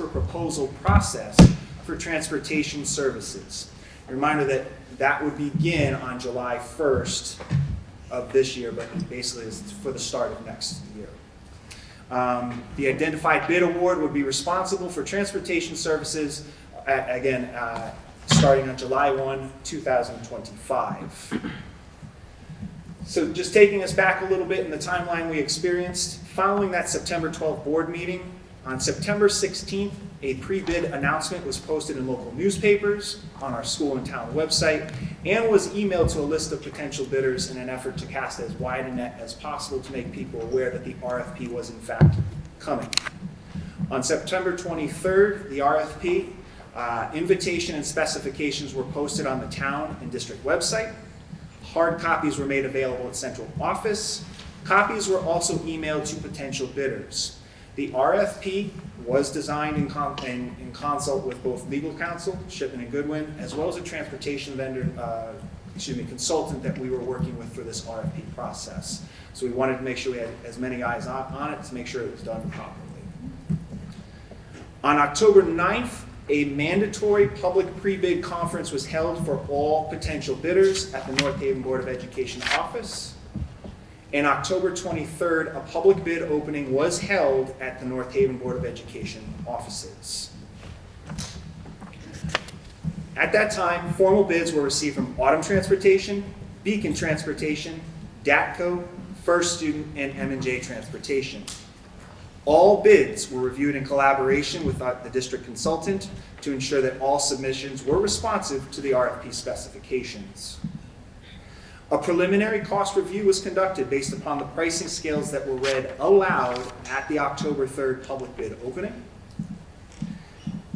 proposal process for transportation services. A reminder that that would begin on July 1st of this year, but basically is for the start of next year. The identified bid award would be responsible for transportation services, starting on July 1, 2025. So just taking us back a little bit in the timeline we experienced, following that September 12th board meeting, on September 16th, a pre-bid announcement was posted in local newspapers, on our school and town website, and was emailed to a list of potential bidders in an effort to cast as wide a net as possible to make people aware that the RFP was in fact coming. On September 23rd, the RFP invitation and specifications were posted on the town and district website. Hard copies were made available at central office. Copies were also emailed to potential bidders. The RFP was designed in consult with both legal counsel, Shipman and Goodwin, as well as a transportation vendor, consultant that we were working with for this RFP process. So we wanted to make sure we had as many eyes on it to make sure it was done properly. On October 9th, a mandatory public pre-bid conference was held for all potential bidders at the North Haven Board of Education office. And October 23rd, a public bid opening was held at the North Haven Board of Education offices. At that time, formal bids were received from Autumn Transportation, Beacon Transportation, DATCO, First Student, and M&J Transportation. All bids were reviewed in collaboration with the district consultant to ensure that all submissions were responsive to the RFP specifications. A preliminary cost review was conducted based upon the pricing scales that were read aloud at the October 3rd public bid opening.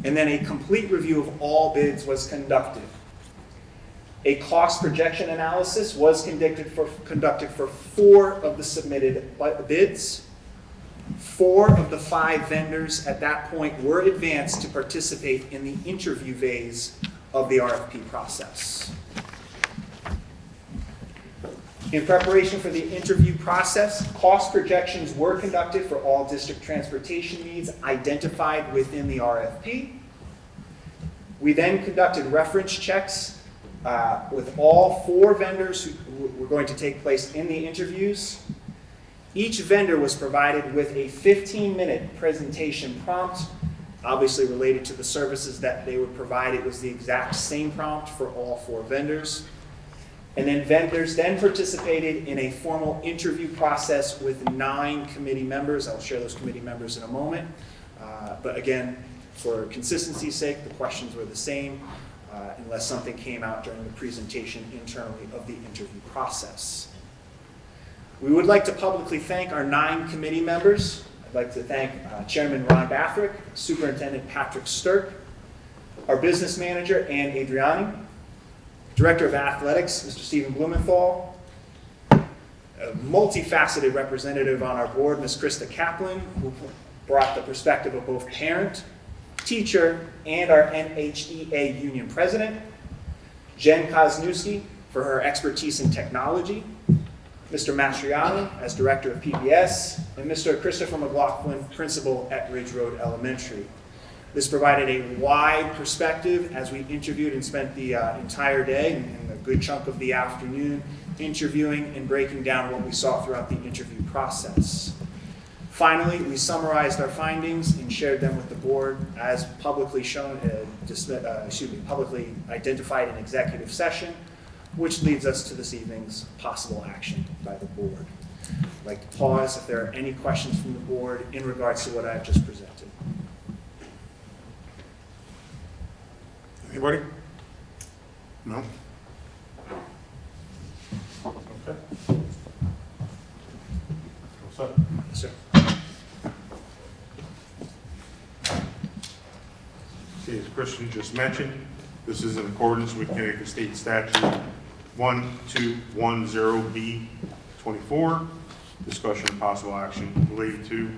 And then a complete review of all bids was conducted. A cost projection analysis was conducted for 4 of the submitted bids. 4 of the 5 vendors at that point were advanced to participate in the interview phase of the RFP process. In preparation for the interview process, cost projections were conducted for all district transportation needs identified within the RFP. We then conducted reference checks with all 4 vendors who were going to take place in the interviews. Each vendor was provided with a 15-minute presentation prompt Obviously related to the services that they would provide, it was the exact same prompt for all 4 vendors. And then vendors then participated in a formal interview process with 9 committee members. I'll share those committee members in a moment. But again, for consistency's sake, the questions were the same unless something came out during the presentation internally of the interview process. We would like to publicly thank our 9 committee members. I'd like to thank Chairman Ron Bathrick, Superintendent Patrick Stirk, our business manager, Ann Adriani, Director of Athletics, Mr. Stephen Blumenthal, a multifaceted representative on our board, Ms. Krista Kaplan, who brought the perspective of both parent, teacher, and our NHEA union president, Jen Kosnewski for her expertise in technology, Mr. Mastriani as Director of PBS, and Mr. Christopher McLaughlin, Principal at Ridge Road Elementary. This provided a wide perspective as we interviewed and spent the entire day and a good chunk of the afternoon interviewing and breaking down what we saw throughout the interview process. Finally, we summarized our findings and shared them with the board as publicly shown, publicly identified in executive session, which leads us to this evening's possible action by the board. I'd like to pause if there are any questions from the board in regards to what I've just presented. Anybody? No? Okay. What's up? Yes, sir. Okay, as Christian just mentioned, this is in accordance with Connecticut State Statute 1210B24, discussion of possible action related to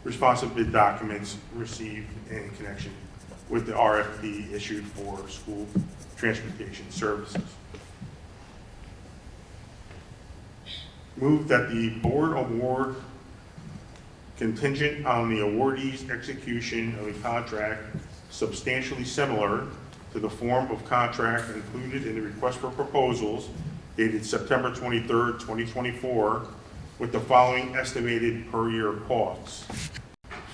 responsive bid documents received in connection with the RFP issued for school transportation services. Move that the board award contingent on the awardee's execution of a contract substantially similar to the form of contract included in the request for proposals dated September 23rd, 2024, with the following estimated per year costs.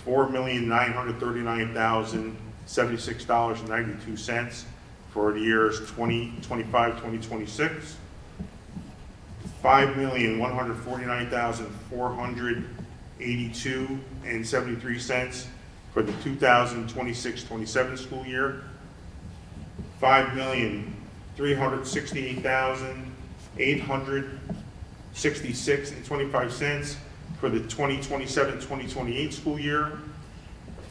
$4,939,076.92 for the years 2025, 2026. $5,149,482.73 for the 2026-27 school year. $5,368,866.25 for the 2027-2028 school year.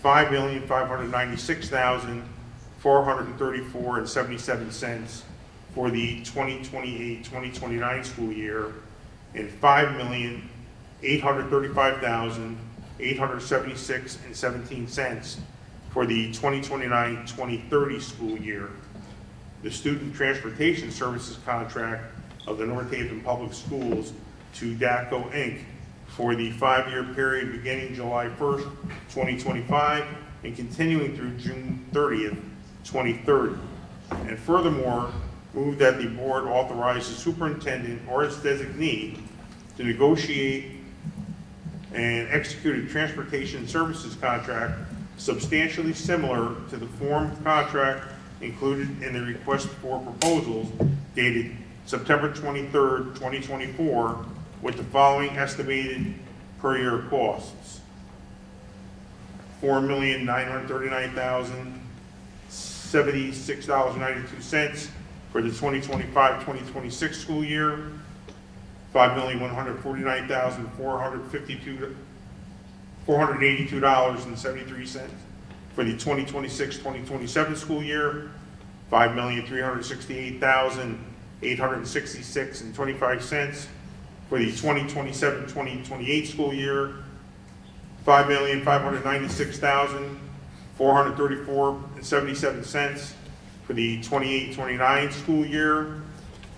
$5,596,434.77 for the 2028-2029 school year, and $5,835,876.17 for the 2029-2030 school year. The student transportation services contract of the North Haven Public Schools to DATCO Inc. for the 5-year period beginning July 1st, 2025 and continuing through June 30th, 2030. And furthermore, move that the board authorize the superintendent or its designee to negotiate and execute a transportation services contract substantially similar to the form of contract included in the request for proposals dated September 23rd, 2024, with the following estimated per year costs. $4,939,076.92 for the 2025-2026 school year. $5,149,482.73 for the 2026-2027 school year. $5,368,866.25 for the 2027-2028 school year. $5,596,434.77 for the 28-29 school year,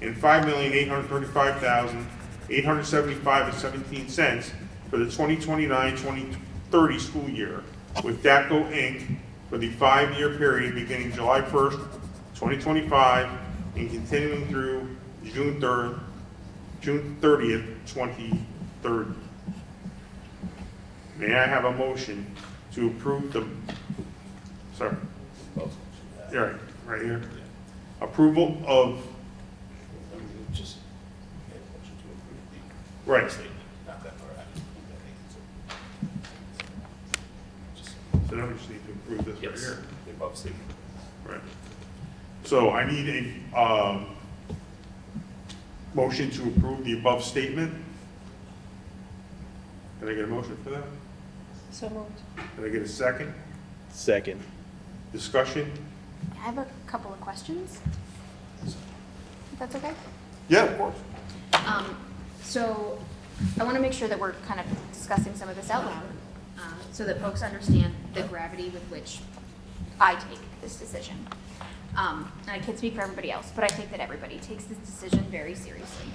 and $5,835,875.17 for the 2029-2030 school year, with DATCO Inc. for the 5-year period beginning July 1st, 2025, and continuing through June 30th, 2030. May I have a motion to approve the Sorry. Yeah, right here. Approval of, Just get a motion to approve the right. statement, not that far out. So now we just need to approve this right Yes, here. the above statement. Right. So I need a, motion to approve the above statement. Can I get a motion for that? So moved. Can I get a second? Second. Discussion? I have a couple of questions. If that's okay? Yeah, of course. So I want to make sure that we're kind of discussing some of this out loud, so that folks understand the gravity with which I take this decision. And I can't speak for everybody else, but I think that everybody takes this decision very seriously.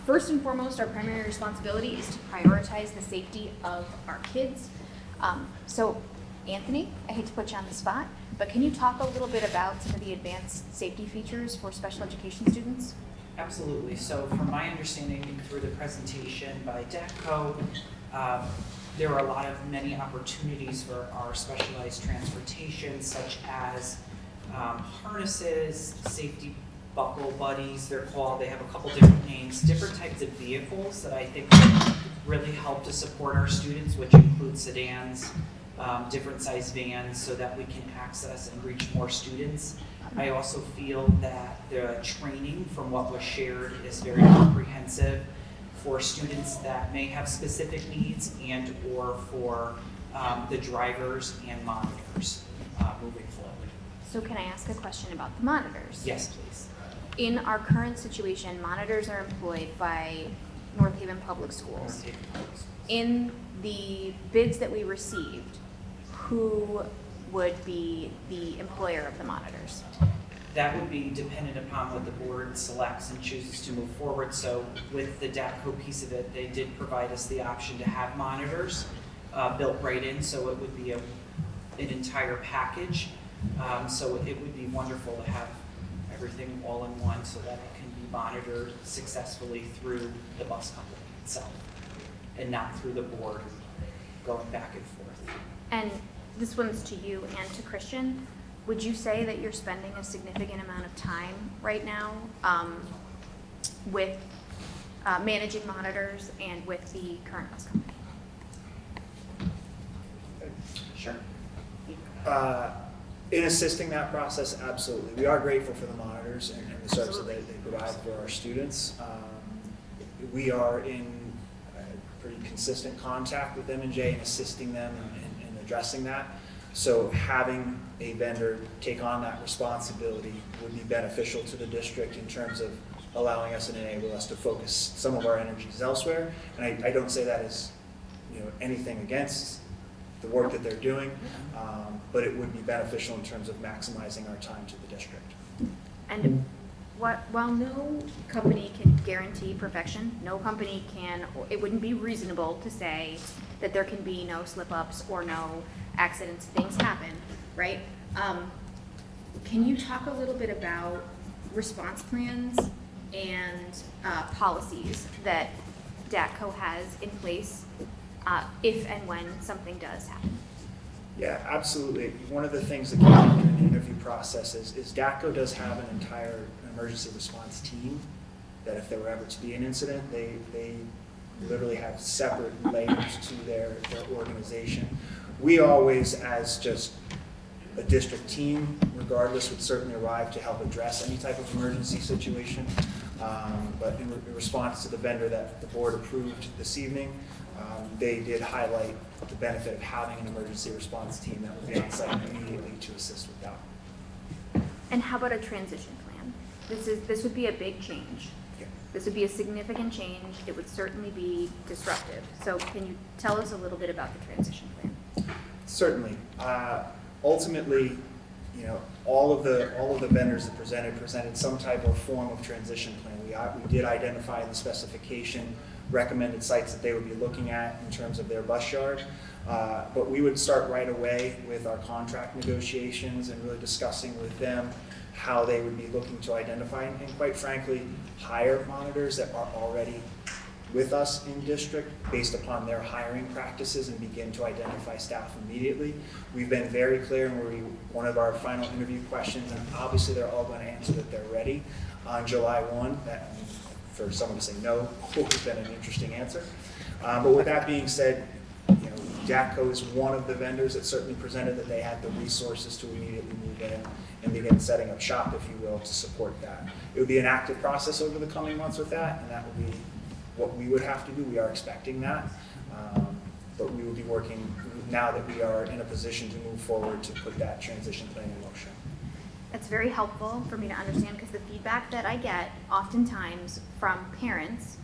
First and foremost, our primary responsibility is to prioritize the safety of our kids. So Anthony, I hate to put you on the spot, but can you talk a little bit about some of the advanced safety features for special education students? Absolutely. So from my understanding through the presentation by DACCO, there are many opportunities for our specialized transportation, such as harnesses, safety buckle buddies, they're called. They have a couple different names, different types of vehicles that I think really help to support our students, which include sedans, different size vans, so that we can access and reach more students. I also feel that the training from what was shared is very comprehensive for students that may have specific needs and or for the drivers and monitors moving forward. So can I ask a question about the monitors? Yes, please. In our current situation, monitors are employed by North Haven Public Schools. In the bids that we received, who would be the employer of the monitors? That would be dependent upon what the board selects and chooses to move forward. So with the DACCO piece of it, they did provide us the option to have monitors built right in, so it would be an entire package. So it would be wonderful to have everything all in one so that it can be monitored successfully through the bus company itself and not through the board going back and forth. And this one's to you and to Christian. Would you say that you're spending a significant amount of time right now with managing monitors and with the current bus company? Sure. In assisting that process, absolutely. We are grateful for the monitors and the service that they provide for our students. We are in pretty consistent contact with M&J and assisting them in addressing that. So having a vendor take on that responsibility would be beneficial to the district in terms of allowing us and enable us to focus some of our energies elsewhere. And I don't say that as anything against the work that they're doing, but it would be beneficial in terms of maximizing our time to the district. And while no company can guarantee perfection, no company can, it wouldn't be reasonable to say that there can be no slip-ups or no accidents. Things happen, right? Can you talk a little bit about response plans and policies that DACCO has in place if and when something does happen? Yeah, absolutely. One of the things that came up in the interview process is DACCO does have an entire emergency response team that if there were ever to be an incident, they literally have separate layers to their organization. We always, as just a district team, regardless, would certainly arrive to help address any type of emergency situation. But in response to the vendor that the board approved this evening, they did highlight the benefit of having an emergency response team that would be on site immediately to assist with that. And how about a transition plan? This would be a big change. Yeah. This would be a significant change. It would certainly be disruptive. So can you tell us a little bit about the transition plan? Certainly. Ultimately, all of the vendors that presented some type of form of transition plan. We did identify in the specification recommended sites that they would be looking at in terms of their bus yard. But we would start right away with our contract negotiations and really discussing with them how they would be looking to identify and quite frankly, hire monitors that are already with us in district based upon their hiring practices and begin to identify staff immediately. We've been very clear in one of our final interview questions, and obviously they're all going to answer that they're ready on July 1. That, for someone to say no has been an interesting answer. But with that being said, you know, DATCO is one of the vendors that certainly presented that they had the resources to immediately move in and begin setting up shop, if you will, to support that. It would be an active process over the coming months with that, and that would be what we would have to do. We are expecting that, but we will be working now that we are in a position to move forward to put that transition plan in motion. That's very helpful for me to understand, because the feedback that I get oftentimes from parents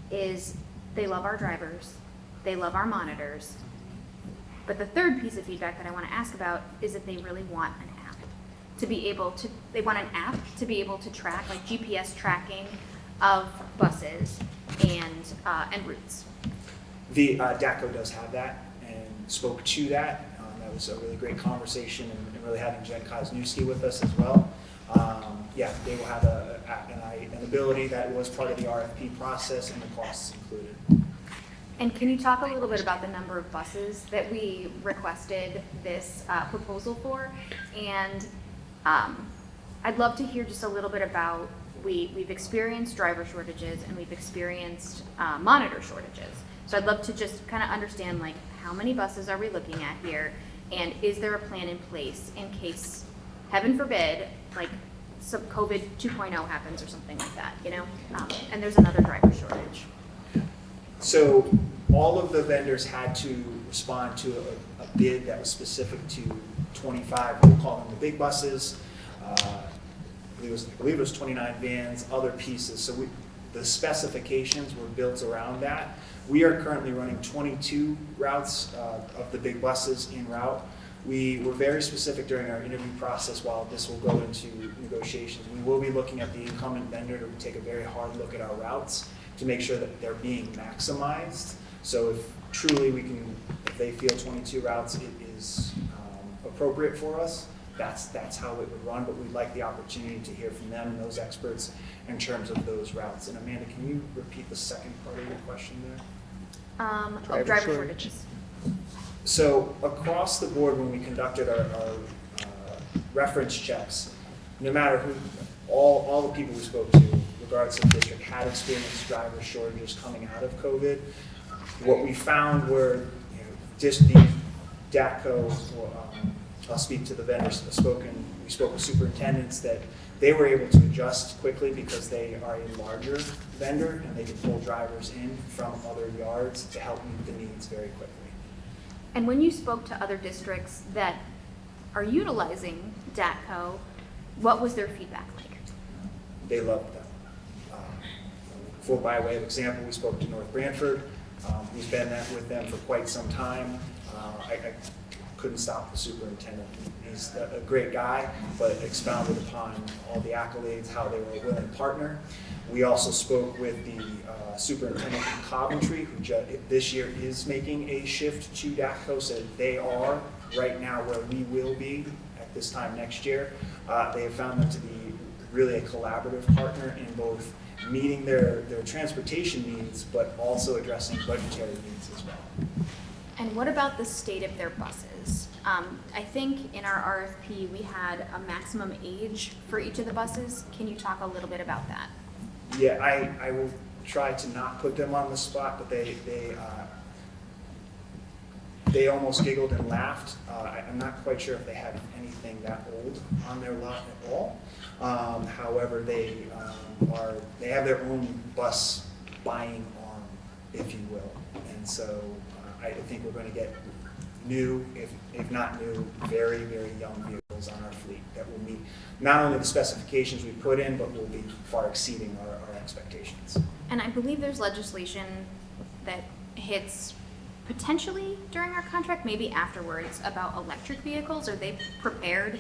is they love our drivers, they love our monitors, but the third piece of feedback that I want to ask about is that they really want an app to be able to, they want an app to be able to track, like GPS tracking of buses and routes. The DATCO does have that and spoke to that. That was a really great conversation, and really having Jen Kosniewski with us as well. Yeah, they will have an ability that was part of the RFP process, and the costs included. And can you talk a little bit about the number of buses that we requested this proposal for? And I'd love to hear just a little bit about, we've experienced driver shortages and we've experienced monitor shortages. So I'd love to just kind of understand, like, how many buses are we looking at here? And is there a plan in place in case, heaven forbid, like some COVID 2.0 happens or something like that, you know? And there's another driver shortage. So all of the vendors had to respond to a bid that was specific to 25, we'll call them the big buses. I believe it was 29 vans, other pieces. So the specifications were built around that. We are currently running 22 routes of the big buses en route. We were very specific during our interview process. While this will go into negotiations, we will be looking at the incumbent vendor to take a very hard look at our routes to make sure that they're being maximized. So if truly if they feel 22 routes it is appropriate for us, that's how it would run. But we'd like the opportunity to hear from them and those experts in terms of those routes. And Amanda, can you repeat the second part of your question there? Driver shortages. So across the board, when we conducted our reference checks, no matter who, all the people we spoke to, regardless of district, had experienced driver shortages coming out of COVID. What we found were, just the DATCO, I'll speak to the vendors, we spoke with superintendents that they were able to adjust quickly because they are a larger vendor and they can pull drivers in from other yards to help meet the needs very quickly. And when you spoke to other districts that are utilizing DATCO, what was their feedback like? They loved them. For by way of example, we spoke to North Branford, who's been with them for quite some time. I couldn't stop the superintendent. He's a great guy, but expounded upon all the accolades, how they were a willing partner. We also spoke with the superintendent in Coventry, who this year is making a shift to DATCO, so they are right now where we will be at this time next year. They have found them to be really a collaborative partner in both meeting their transportation needs, but also addressing budgetary needs as well. And what about the state of their buses? I think in our RFP, we had a maximum age for each of the buses. Can you talk a little bit about that? Yeah, I will try to not put them on the spot, but they almost giggled and laughed. I'm not quite sure if they have anything that old on their lot at all. However, they have their own bus buying arm, if you will, and so I think we're going to get new, if not new, very, very young vehicles on our fleet that will meet not only the specifications we put in, but will be far exceeding our expectations. And I believe there's legislation that hits potentially during our contract, maybe afterwards, about electric vehicles. Are they prepared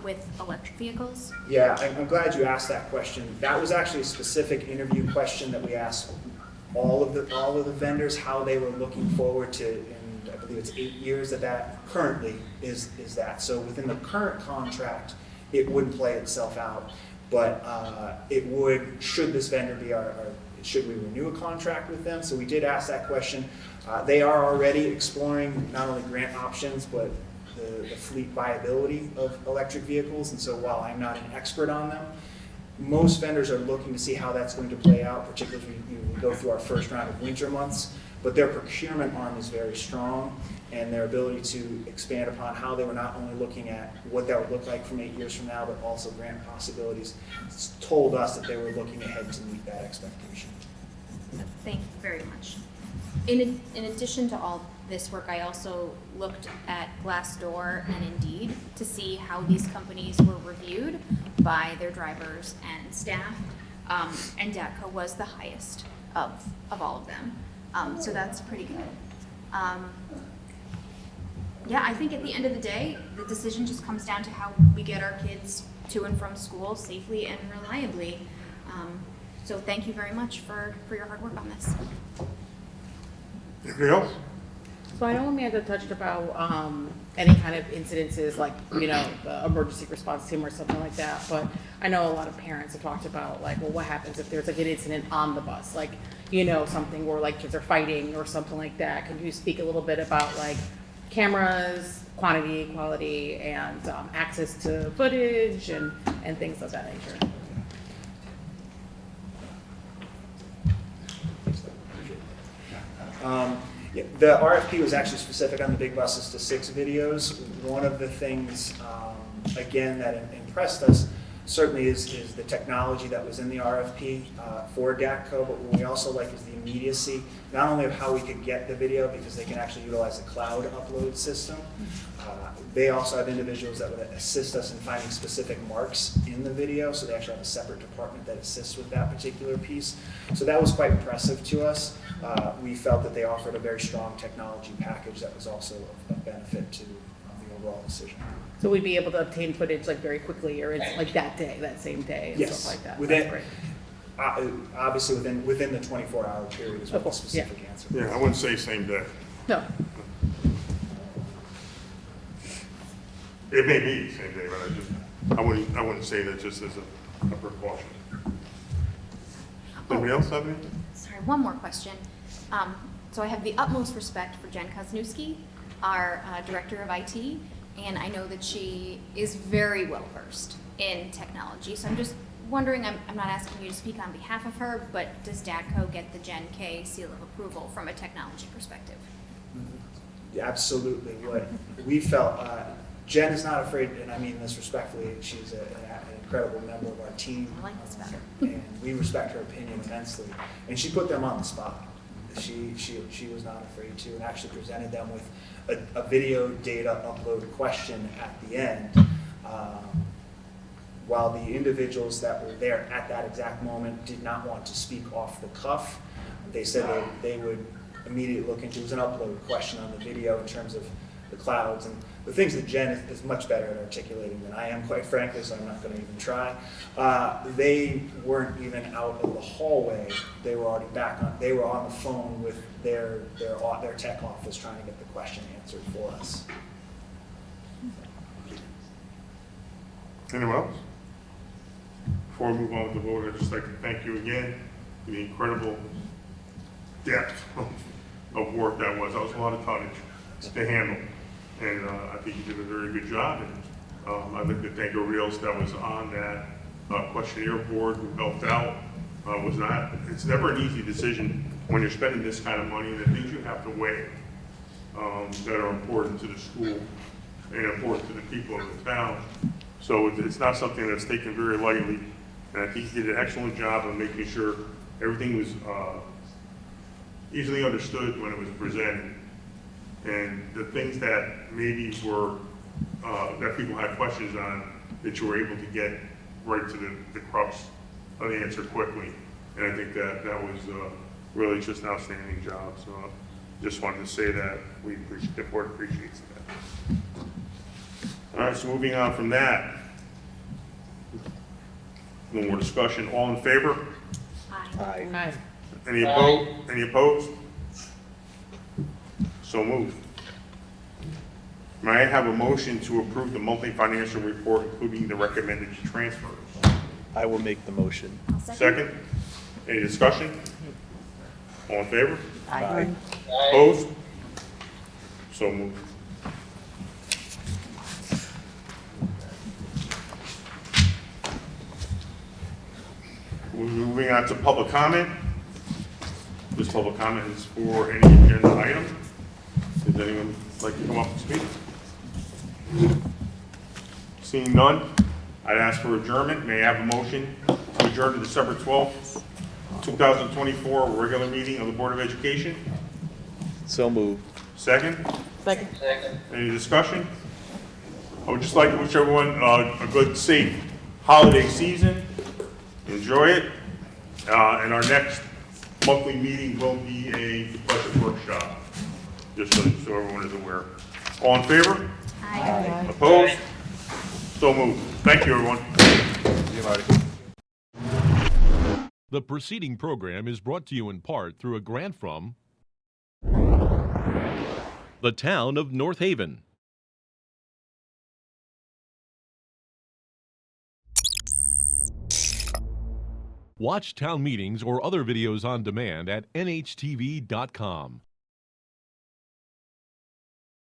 with electric vehicles? Yeah, I'm glad you asked that question. That was actually a specific interview question that we asked all of the vendors, how they were looking forward to, and I believe it's 8 years that currently is that. So within the current contract, it wouldn't play itself out. But it would, should this vendor be should we renew a contract with them? So we did ask that question. They are already exploring not only grant options, but the fleet viability of electric vehicles. And so while I'm not an expert on them, most vendors are looking to see how that's going to play out, particularly as we go through our first round of winter months. But their procurement arm is very strong, and their ability to expand upon how they were not only looking at what that would look like from 8 years from now, but also grant possibilities, told us that they were looking ahead to meet that expectation. Thank you very much. In addition to all this work, I also looked at Glassdoor and Indeed to see how these companies were reviewed by their drivers and staff, and DATCO was the highest of all of them. So that's pretty good. Yeah, I think at the end of the day, the decision just comes down to how we get our kids to and from school safely and reliably. So thank you very much for your hard work on this. Anybody else? So I know Amanda touched about any kind of incidences like, you know, the emergency response team or something like that, but I know a lot of parents have talked about like, well, what happens if there's like an incident on the bus? Like, you know, something where like kids are fighting or something like that. Could you speak a little bit about like cameras, quantity, quality, and access to footage and things of that nature? Yeah, the RFP was actually specific on the big buses to 6 videos. One of the things, again, that impressed us certainly is the technology that was in the RFP for DATCO, but what we also like is the immediacy, not only of how we could get the video, because they can actually utilize the cloud upload system. They also have individuals that would assist us in finding specific marks in the video, so they actually have a separate department that assists with that particular piece. So that was quite impressive to us. We felt that they offered a very strong technology package that was also of benefit to the overall decision. So we'd be able to obtain footage like very quickly, or it's like that day, that same day, and Yes. stuff like that. Within, That's great. obviously within the 24-hour period is what the specific answer. Yeah, I wouldn't say same day. No. It may be the same day, but I wouldn't say that just as a precaution. Anybody else have anything? Sorry, one more question. So I have the utmost respect for Jen Kosnewski, our Director of IT, and I know that she is very well versed in technology. So I'm just wondering, I'm not asking you to speak on behalf of her, but does DATCO get the Gen K seal of approval from a technology perspective? Yeah, absolutely. What we felt, Jen is not afraid, and I mean this respectfully, she's an incredible member of our team. I like this better. And we respect her opinion immensely. And she put them on the spot. She was not afraid to, and actually presented them with a video data upload question at the end. While the individuals that were there at that exact moment did not want to speak off the cuff, they said they would immediately look into, it was an upload question on the video in terms of the clouds and the things that Jen is much better at articulating than I am, quite frankly, so I'm not going to even try. They weren't even out of the hallway. They were already they were on the phone with their tech office trying to get the question answered for us. Anyone else? Before we move on with the vote, I'd just like to thank you again for the incredible depth of work that was. That was a lot of tonnage to handle. And I think you did a very good job. And I'd like to thank everybody else that was on that questionnaire board who helped out. It's never an easy decision when you're spending this kind of money and the things you have to weigh that are important to the school and important to the people of the town. So it's not something that's taken very lightly. And I think you did an excellent job of making sure everything was easily understood when it was presented. And the things that maybe were, that people had questions on, that you were able to get right to the crux of the answer quickly. And I think that was really just an outstanding job. So just wanted to say that the board appreciates that. All right, so moving on from that, no more discussion. All in favor? Aye. Aye. Any opposed? Any opposed? So moved. May I have a motion to approve the monthly financial report, including the recommended transfers? I will make the motion. I'll second. Second. Any discussion? All in favor? Aye. Opposed? So moved. We're moving on to public comment. This public comment is for any agenda item. Does anyone like to come up and speak? Seeing none, I'd ask for adjournment. May I have a motion to adjourn to December 12th, 2024 regular meeting of the Board of Education? So moved. Second? Second. Any discussion? I would just like to wish everyone a good, safe holiday season. Enjoy it. And our next monthly meeting will be a budget workshop, just so everyone is aware. All in favor? Aye. Opposed? So moved. Thank you, everyone. See you, Marty. The preceding program is brought to you in part through a grant from the town of North Haven. Watch town meetings or other videos on demand at nhtv.com.